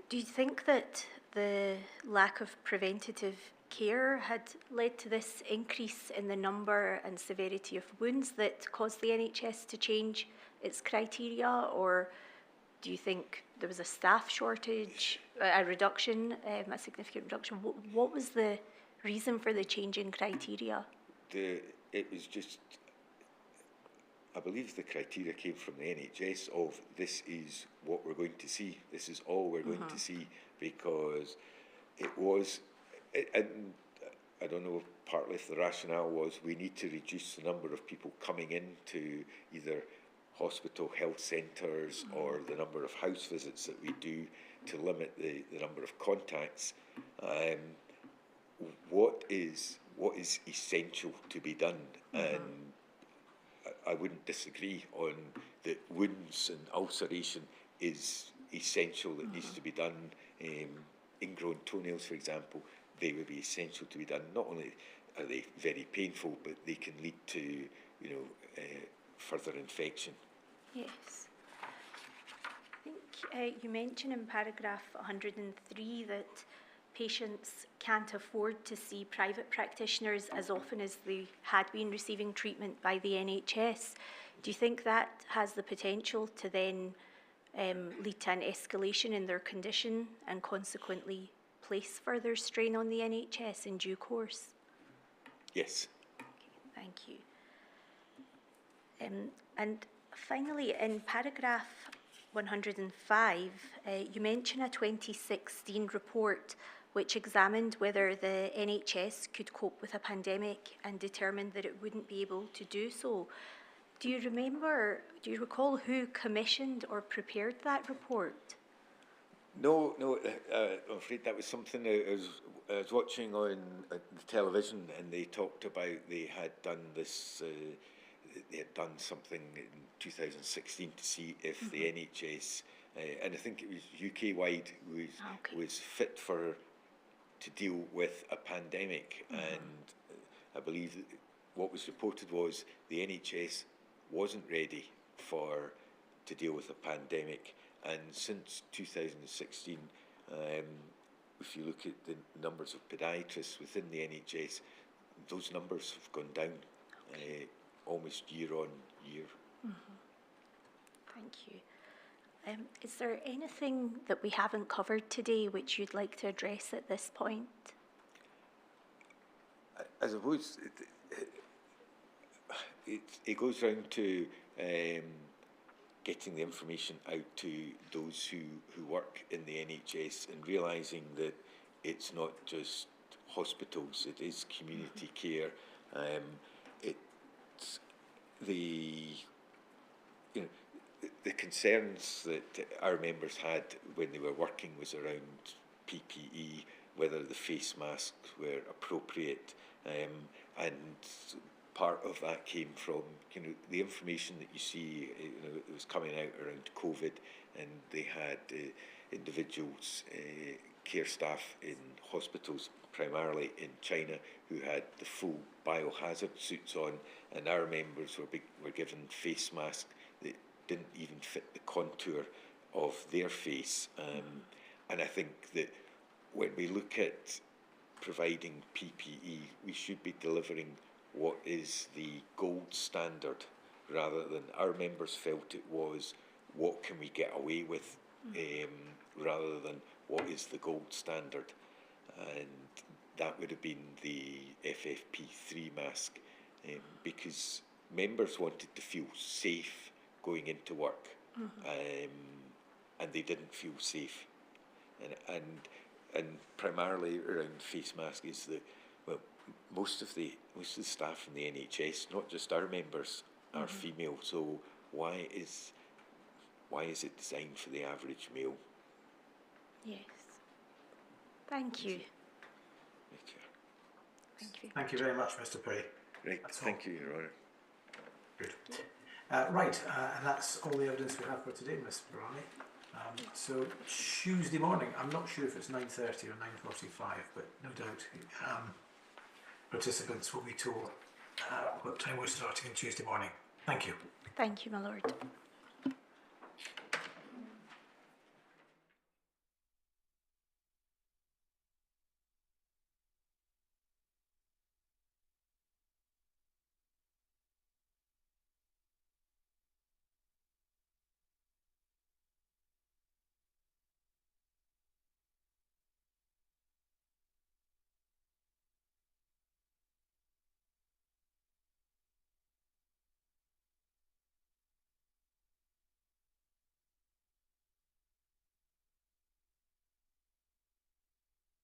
Speaker 4: Do you think that the lack of preventative care had led to this increase in the number and severity of wounds that caused the NHS to change its criteria, or do you think there was a staff shortage, a reduction, a significant reduction? What was the reason for the change in criteria?
Speaker 5: It was just, I believe the criteria came from the NHS of, this is what we're going to see, this is all we're going to see, because it was, and I don't know, partly if the rationale was we need to reduce the number of people coming into either hospital health centres or the number of house visits that we do to limit the number of contacts. What is essential to be done? And I wouldn't disagree on that wounds and ulceration is essential, that needs to be done. Ingrown toenails, for example, they would be essential to be done. Not only are they very painful, but they can lead to, further infection.
Speaker 4: Yes. I think you mentioned in paragraph 103 that patients can't afford to see private practitioners as often as they had been receiving treatment by the NHS. Do you think that has the potential to then lead to an escalation in their condition and consequently place further strain on the NHS in due course?
Speaker 5: Yes.
Speaker 4: Okay, thank you. And finally, in paragraph 105, you mention a 2016 report which examined whether the NHS could cope with a pandemic and determined that it wouldn't be able to do so. Do you recall who commissioned or prepared that report?
Speaker 5: No, I'm afraid that was something I was watching on the television, and they talked about they had done this, they had done something in 2016 to see if the NHS, and I think it was UK-wide, was fit to deal with a pandemic. And I believe what was reported was the NHS wasn't ready to deal with a pandemic. And since 2016, if you look at the numbers of podiatrists within the NHS, those numbers have gone down almost year on year.
Speaker 4: Thank you. Is there anything that we haven't covered today which you'd like to address at this point?
Speaker 5: I suppose it goes round to getting the information out to those who work in the NHS and realising that it's not just hospitals, it is community care. It's the concerns that our members had when they were working was around PPE, whether the face masks were appropriate, and part of that came from the information that you see. It was coming out around COVID, and they had individuals, care staff in hospitals, primarily in China, who had the full biohazard suits on, and our members were given face masks that didn't even fit the contour of their face. And I think that when we look at providing PPE, we should be delivering what is the gold standard rather than our members felt it was what can we get away with, rather than what is the gold standard, and that would have been the FFP3 mask, because members wanted to feel safe going into work, and they didn't feel safe, and primarily around face masks is that, well, most of the staff in the NHS, not just our members, are female. So why is it designed for the average male?
Speaker 4: Yes. Thank you.
Speaker 5: Thank you.
Speaker 4: Thank you.
Speaker 1: Thank you very much, Mr. Pirie.
Speaker 5: Right, thank you, Your Honour.
Speaker 1: Good. Right, and that's all the evidence we have for today, Ms. Pirie. So Tuesday morning, I'm not sure if it's 9:30 or 9:45, but no doubt participants will be told what time we're starting on Tuesday morning. Thank you.
Speaker 4: Thank you, my lord.